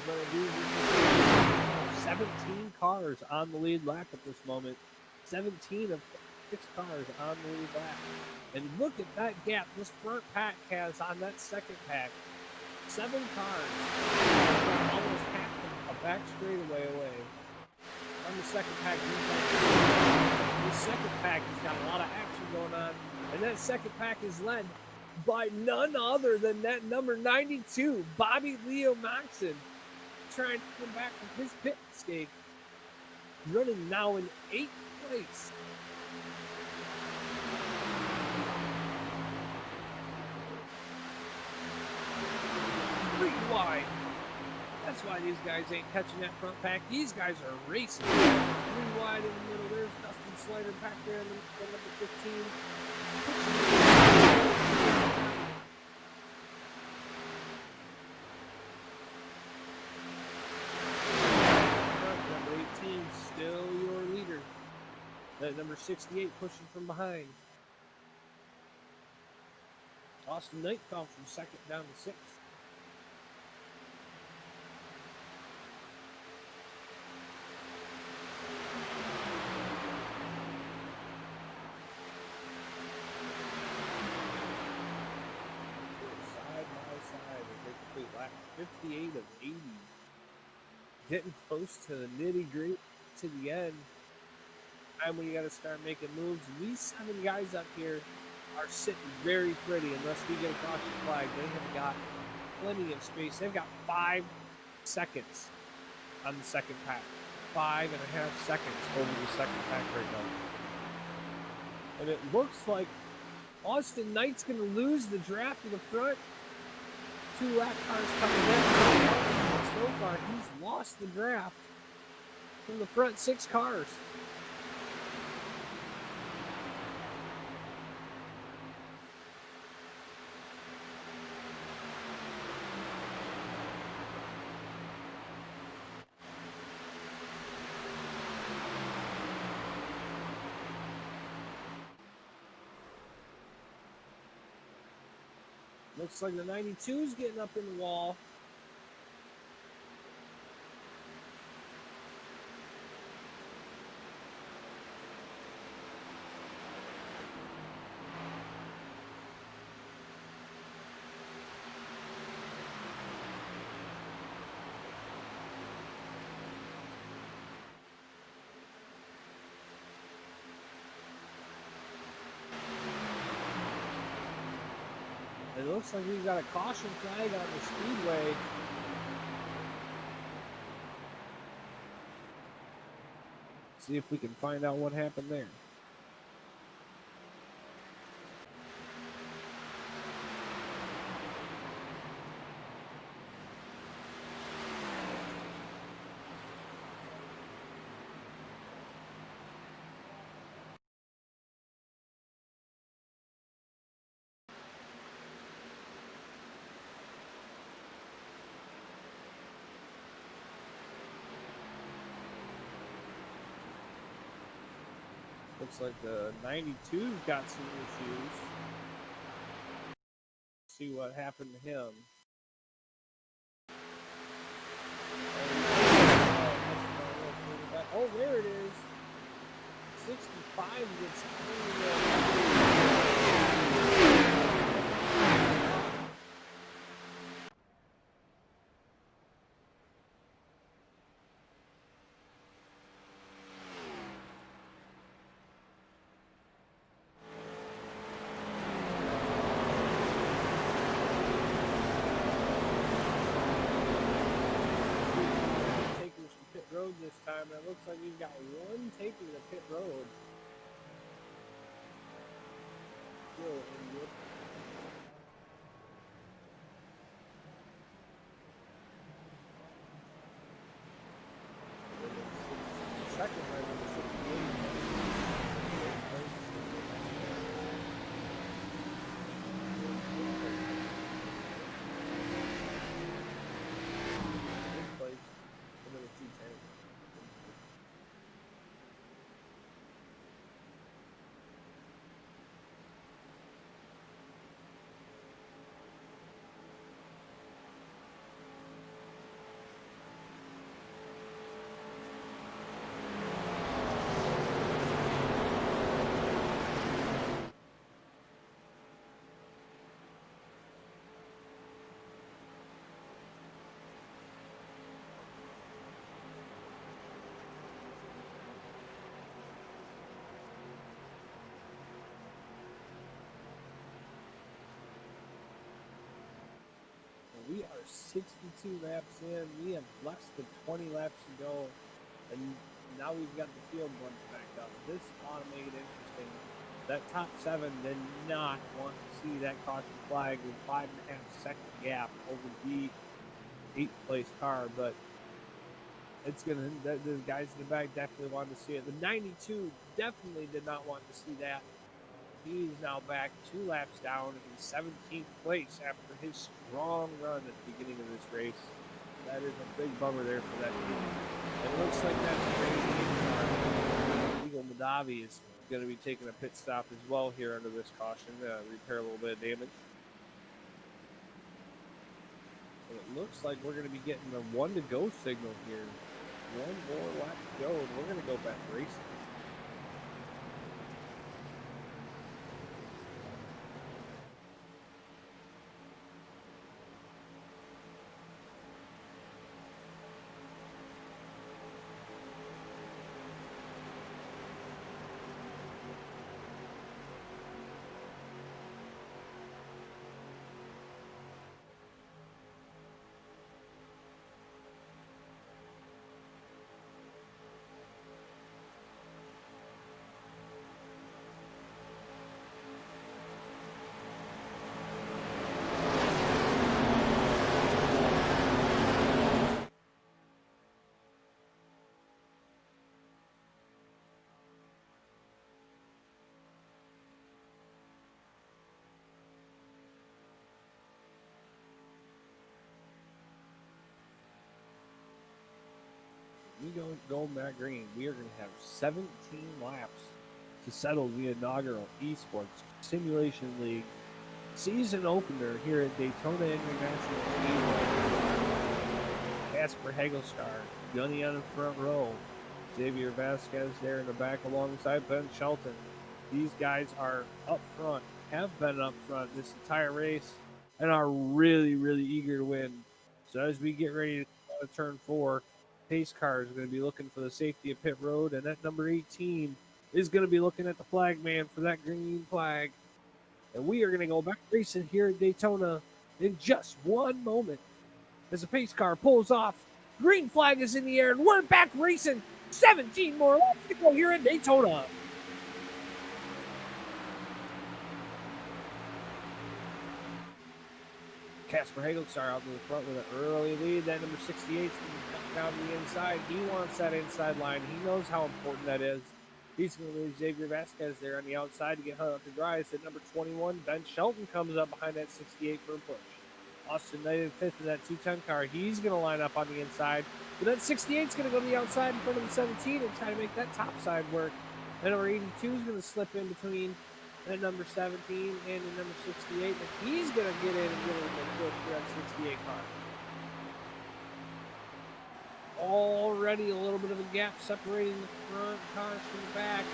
Going to do 17 cars on the lead lap at this moment. 17 of 6 cars on the lead lap. And look at that gap this front pack has on that second pack. 7 cars. Almost half a back straightaway away. On the second pack, the second pack has got a lot of action going on. And that second pack is led by none other than that number 92, Bobby Leo Maxon, trying to come back from his pit mistake. Running now in 8th place. Pretty wide. That's why these guys ain't catching that front pack. These guys are racing. 3 wide in the middle. There's Dustin Slater back there in the number 15. Number 18, still your leader. That number 68 pushing from behind. Austin Knight fell from 2nd down to 6th. Side by side as they complete lap 58 of 80. Getting close to the nitty-gritty to the end. Time when you got to start making moves. These 7 guys up here are sitting very pretty unless we get a caution flag. They have got plenty of space. They've got 5 seconds on the second pack. 5.5 seconds over the second pack right now. And it looks like Austin Knight's going to lose the draft to the front. 2 lap cars coming in. So far, he's lost the draft from the front 6 cars. Looks like the 92's getting up in the wall. It looks like we've got a caution flag on the speedway. See if we can find out what happened there. Looks like the 92's got some issues. See what happened to him. Oh, 5 gets pit road this time. It looks like we've got one taking the pit road. Still in good. Second line on the 68. We are 62 laps in. We have less than 20 laps to go. And now we've got the field bunched back up. This ought to make it interesting. That top 7 did not want to see that caution flag with 5.5 second gap over the 8th place car. But it's going to, the guys in the back definitely wanted to see it. The 92 definitely did not want to see that. He's now back 2 laps down in 17th place after his strong run at the beginning of this race. That is a big bummer there for that team. It looks like that's crazy. Eagle Madavi is going to be taking a pit stop as well here under this caution to repair a little bit of damage. And it looks like we're going to be getting a 1 to go signal here. 1 more lap to go, and we're going to go back racing. We go Matt Green. We are going to have 17 laps to settle the inaugural Esports Simulation League season opener here at Daytona International Speedway. Casper Hagelstar, Gunny on the front row, Xavier Vasquez there in the back alongside Ben Shelton. These guys are up front, have been up front this entire race, and are really, really eager to win. So as we get ready to go to turn 4, pace car is going to be looking for the safety of pit road, and that number 18 is going to be looking at the flag man for that green flag. And we are going to go back racing here at Daytona in just one moment. As the pace car pulls off, green flag is in the air, and we're back racing. 17 more laps to go here at Daytona. Casper Hagelstar out in the front with an early lead. That number 68 is down to the inside. He wants that inside line. He knows how important that is. He's going to lose Xavier Vasquez there on the outside to get hung up to dry. At number 21, Ben Shelton comes up behind that 68 for a push. Austin Knight in 5th in that 210 car. He's going to line up on the inside. But that 68 is going to go to the outside in front of the 17 and try to make that top side work. That number 82 is going to slip in between that number 17 and the number 68. But he's going to get in and get a little bit quick for that 68 car. already a little bit of a gap separating the front cars from the back.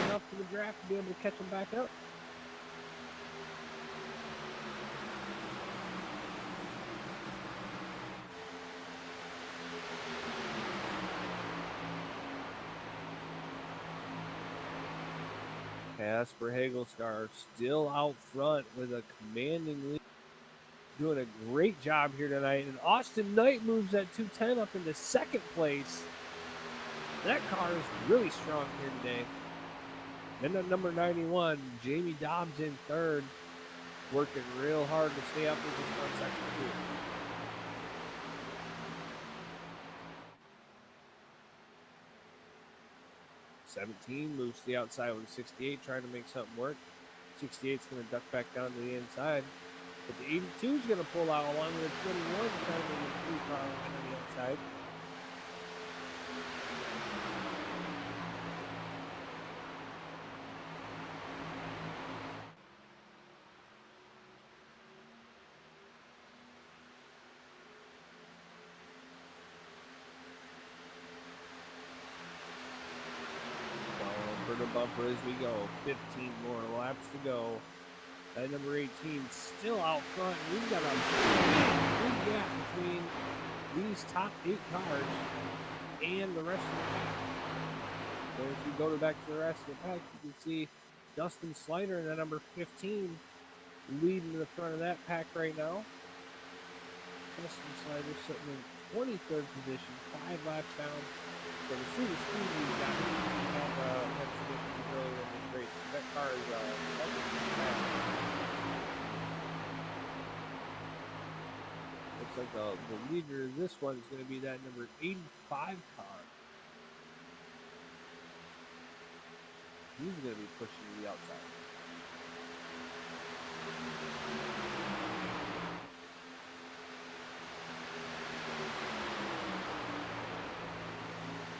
Enough for the draft to be able to catch them back up. Casper Hagelstar still out front with a commanding lead. Doing a great job here tonight. And Austin Knight moves that 210 up into second place. That car is really strong here today. Then at number 91, Jamie Dobbs in third. Working real hard to stay up with this front section too. 17 moves to the outside with 68, trying to make something work. 68's going to duck back down to the inside. But the 82 is going to pull out along with the 21, trying to make a 3-car line on the outside. Bumper to bumper as we go. 15 more laps to go. That number 18 still out front. We've got a big gap between these top 8 cars and the rest of the pack. So if you go back to the rest of the pack, you can see Dustin Slider in that number 15 leading to the front of that pack right now. Dustin Slider sitting in 23rd position, 5 laps down. So the super speed we've got had tradition earlier in this race. That car is fast. Looks like the leader of this one is going to be that number 85 car. He's going to be pushing to the outside.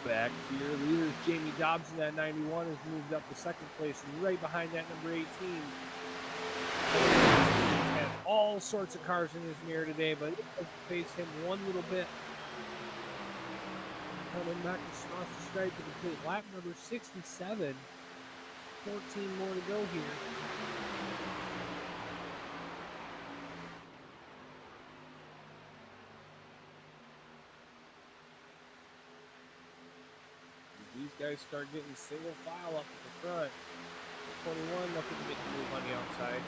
Back to your leaders, Jamie Dobbs in that 91 has moved up to second place, right behind that number 18. Had all sorts of cars in his mirror today, but it faced him one little bit. Coming back across the stripe to complete lap number 67. 14 more to go here. These guys start getting single file up at the front. 21 looking to make a move on the outside.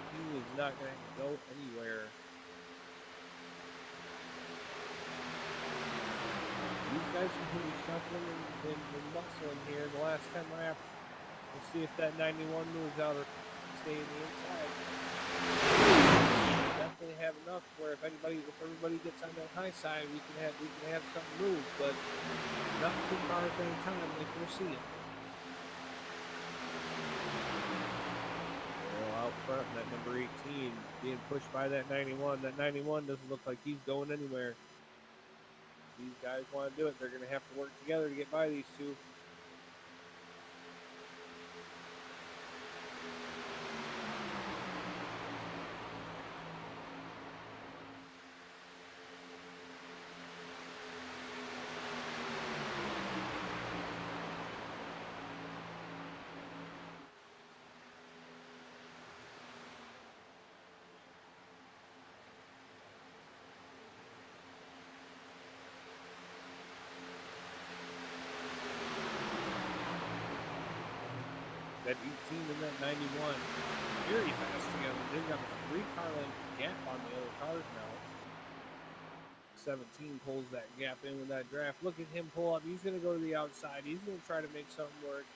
He is not going to go anywhere. These guys are going to be shuffling and muscling here the last 10 laps. We'll see if that 91 moves out or stay in the inside. Definitely have enough where if everybody gets on that high side, we can have something move, but not 2 cars at a time like we're seeing. Out front, that number 18 being pushed by that 91. That 91 doesn't look like he's going anywhere. These guys want to do it. They're going to have to work together to get by these two. That 18 and that 91 very fast together. They've got a 3-car length gap on the other cars now. 17 pulls that gap in with that draft. Look at him pull up. He's going to go to the outside. He's going to try to make something work.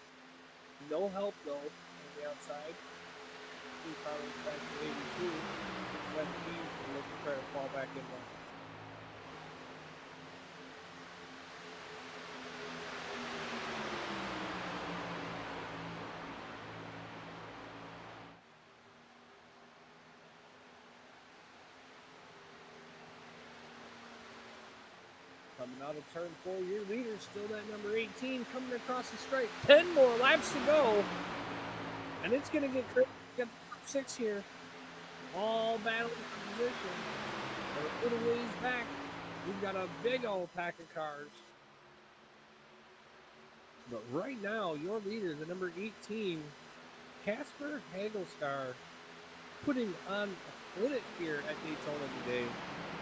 No help though on the outside. 3-car length back to 82. 17 will look to try to fall back in line. Coming out of turn 4, your leader still that number 18 coming across the stripe. 10 more laps to go. And it's going to get crazy. Got top 6 here. All battling for position. They're a little ways back. We've got a big old pack of cars. But right now, your leader, the number 18, Casper Hagelstar, putting on a clinic here at Daytona today.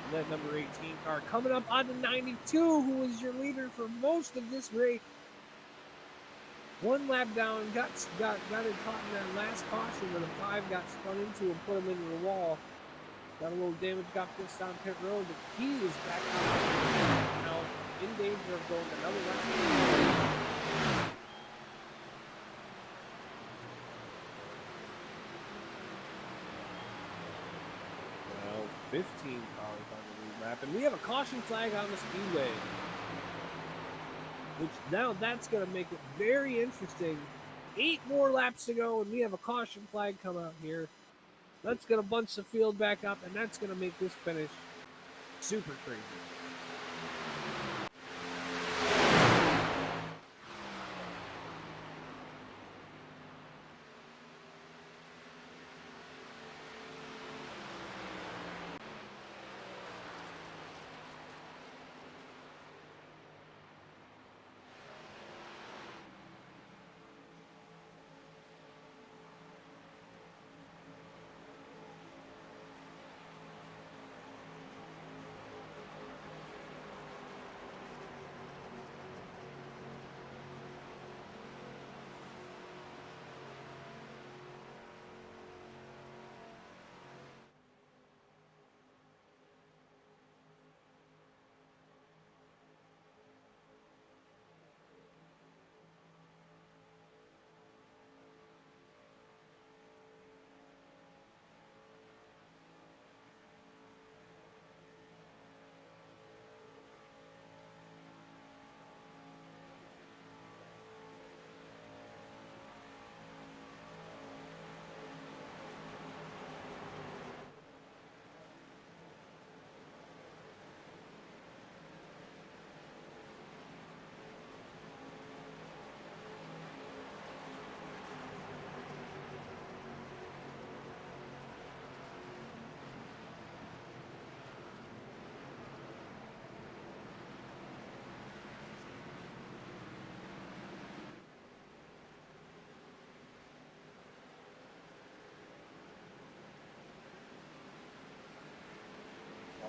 And that number 18 car coming up on the 92, who was your leader for most of this race. One lap down, got it caught in that last caution where the 5 got spun into and put him into the wall. Got a little damage, got pissed on pit road, but he is back out now in danger of going another lap. Now 15 cars on the lead lap, and we have a caution flag on the speedway. Which now that's going to make it very interesting. 8 more laps to go, and we have a caution flag come out here. That's going to bunch the field back up, and that's going to make this finish super crazy.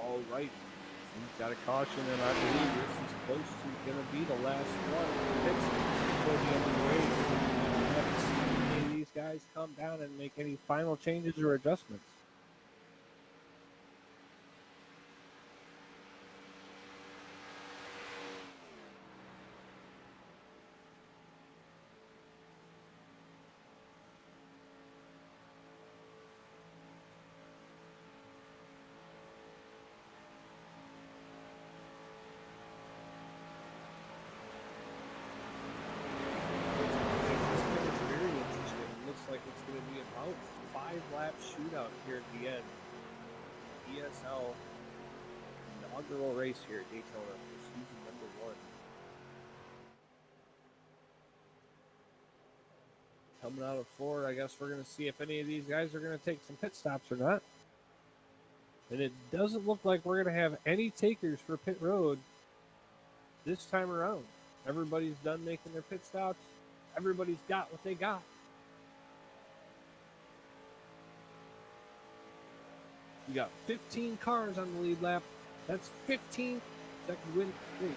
All right, he's got a caution, and I believe this is close to going to be the last one before the end of the race. We haven't seen any of these guys come down and make any final changes or adjustments. Like it's going to be about 5-lap shootout here at the end. ESL inaugural race here at Daytona for season number 1. Coming out of Ford, I guess we're going to see if any of these guys are going to take some pit stops or not. And it doesn't look like we're going to have any takers for pit road this time around. Everybody's done making their pit stops. Everybody's got what they got. We got 15 cars on the lead lap. That's 15 that could win the race.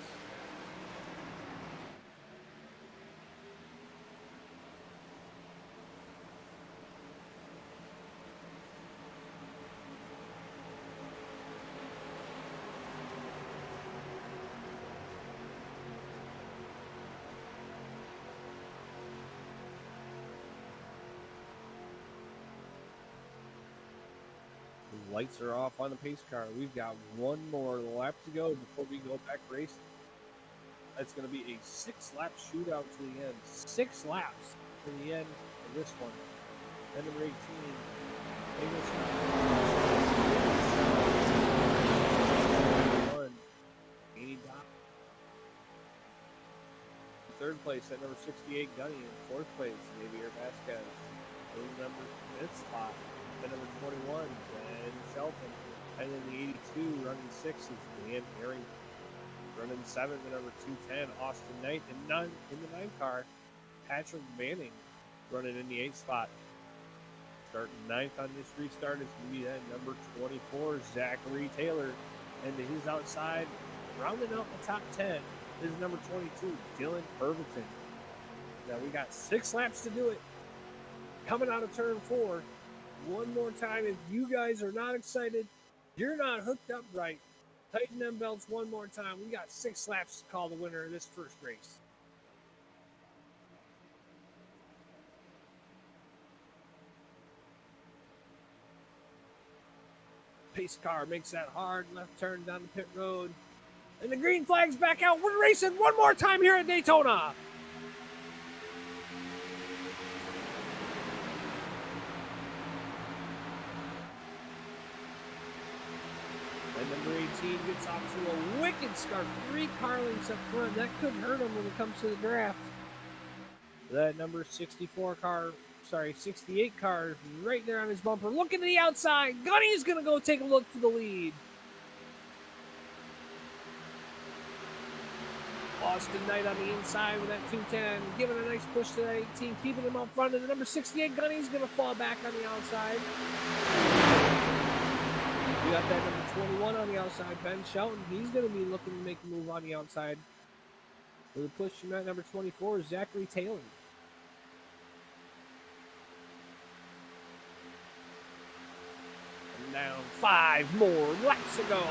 Lights are off on the pace car. We've got one more lap to go before we go back racing. That's going to be a 6-lap shootout to the end. 6 laps to the end of this one. And number 18, third place at number 68, Gunny. In fourth place, Javier Vasquez. Number 5th spot at number 21, and Shelton. And then the 82 2, running 6 is Dan Harrington. Running 7, the number 210, Austin Knight. And in the 9 car, Patrick Manning running in the 8 spot. Starting 9th on this restart is going to be that number 24, Zachary Taylor. And to his outside, rounding out the top 10, is number 22, Dylan Irvington. Now we got 6 laps to do it. Coming out of turn 4. One more time, if you guys are not excited, you're not hooked up right. Tighten them belts one more time. We got 6 laps to call the winner of this first race. Pace car makes that hard left turn down the pit road. And the green flag's back out. We're racing one more time here at Daytona. And number 18 gets off to a wicked start. 3 car lengths up front. That could hurt him when it comes to the draft. That number 68 car is right there on his bumper. Looking to the outside. Gunny's going to go take a look for the lead. Austin Knight on the inside with that 210. Giving a nice push to that 18. Keeping him up front. And the number 68 Gunny's going to fall back on the outside. We got that number 21 on the outside, Ben Shelton. He's going to be looking to make a move on the outside. With a push from that number 24, Zachary Taylor. And now 5 more laps to go.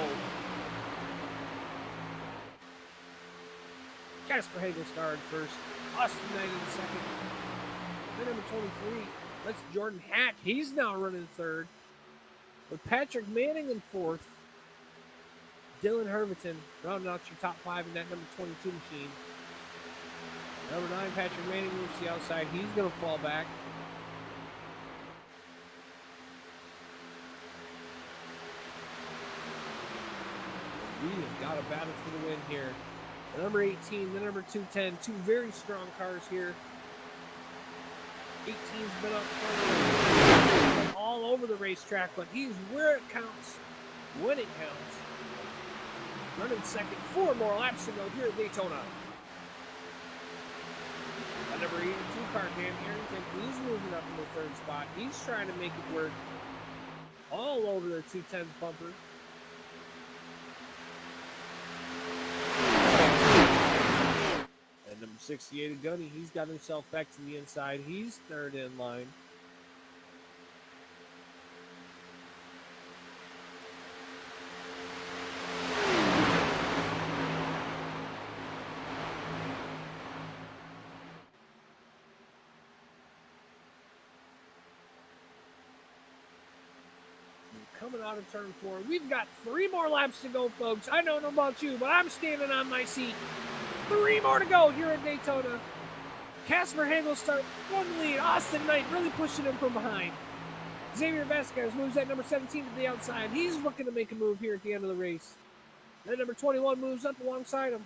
Casper Hagel started first. Austin Knight in second. Then number 23, that's Jordan Hack. He's now running third. With Patrick Manning in fourth, Dylan Herberton rounding out your top 5 in that number 22 machine. Number 9, Patrick Manning moves to the outside. He's going to fall back. We have got a battle for the win here. The number 18, the number 210, 2 very strong cars here. 18's been up front all over the racetrack, but he's where it counts, when it counts. Running second, 4 more laps to go here at Daytona. The number 82 car, Dan Harrington, he's moving up in the 3rd spot. He's trying to make it work all over the 210's bumper. And number 68, Gunny, he's got himself back to the inside. He's 3rd in line. Coming out of turn 4. We've got 3 more laps to go, folks. I don't know about you, but I'm standing on my seat. 3 more to go here at Daytona. Casper Hagel starts 1 lead. Austin Knight really pushing him from behind. Xavier Vasquez moves that number 17 to the outside. He's looking to make a move here at the end of the race. Then number 21 moves up alongside him.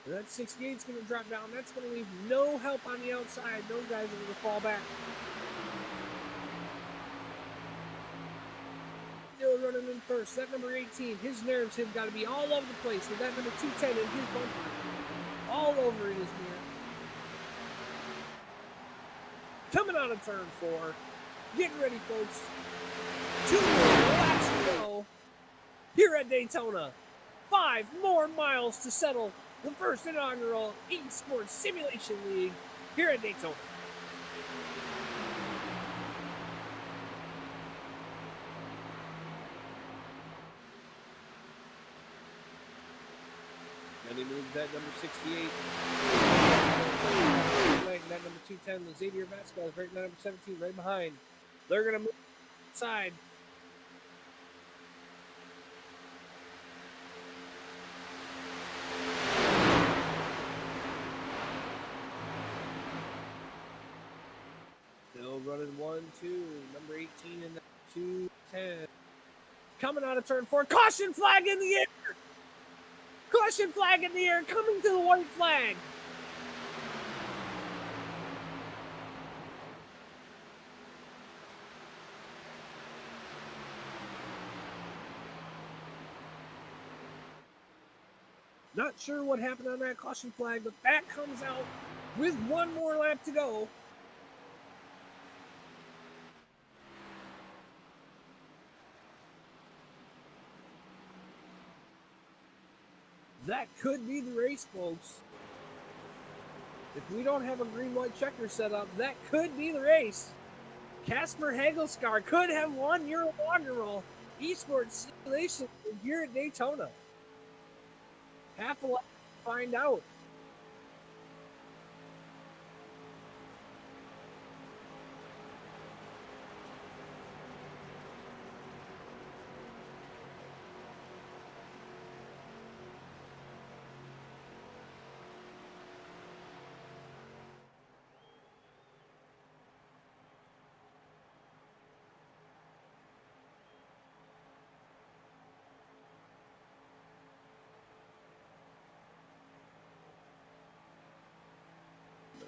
And that 68's going to drop down. That's going to leave no help on the outside. Those guys are going to fall back. Still running in first. That number 18, his nerves have got to be all over the place with that number 210 in his bumper. All over in his mirror. Coming out of turn 4. Getting ready, folks. 2 more laps to go here at Daytona. 5 more miles to settle the first inaugural eSports Simulation League here at Daytona. And he moves that number 68. That number 210, the Xavier Vasquez, right now number 17, right behind. They're going to move inside. Still running 1, 2, number 18 and the 210. Coming out of turn 4. Caution flag in the air! Caution flag in the air, coming to the white flag. Not sure what happened on that caution flag, but that comes out with one more lap to go. That could be the race, folks. If we don't have a green-white checker set up, that could be the race. Casper Hagelskar could have won your inaugural esports simulation here at Daytona. Half a lap to find out.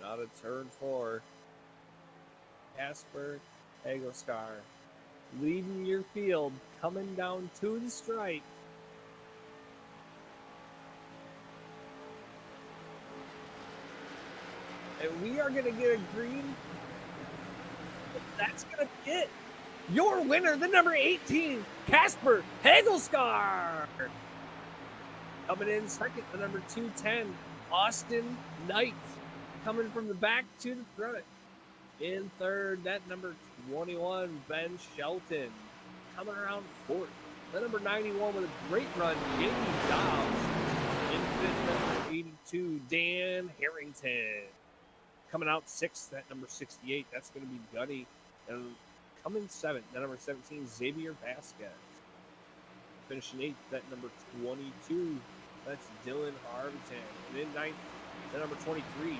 Out of turn 4, Casper Hagelskar leading your field, coming down to the stripe. And we are going to get a green. That's going to be it. Your winner, the number 18, Casper Hagelskar. Coming in second, the number 210, Austin Knight. Coming from the back to the front. In third, that number 21, Ben Shelton. Coming around fourth. The number 91 with a great run, Jamie Dobbs. In fifth, number 82, Dan Harrington. Coming out sixth, that number 68, that's going to be Gutty. And coming seventh, that number 17, Xavier Vasquez. Finishing eighth, that number 22, that's Dylan Harvington. And in ninth, the number 23,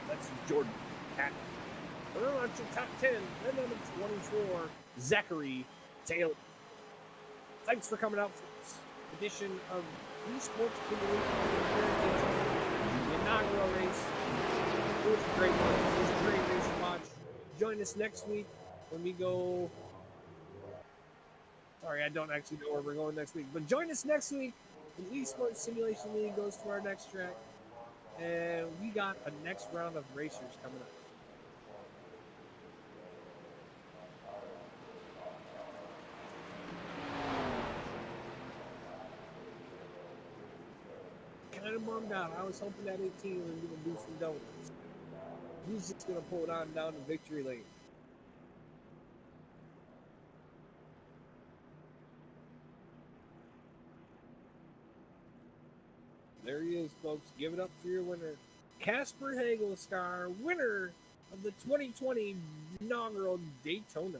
that's Jordan Patton. And then on to top 10, the number 24, Zachary Taylor. Thanks for coming out for this edition of Esports the inaugural race. It was a great one. It was a great race to watch. Join us next week when we go. Sorry, I don't actually know where we're going next week, but join us next week when Esports Simulation League goes to our next track. And we got a next round of racers coming up. Kind of bummed out. I was hoping that 18 was going to do some donuts. He's just going to pull it on down to victory lane. There he is, folks. Give it up for your winner. Casper Hagelskar, winner of the 2020 inaugural Daytona.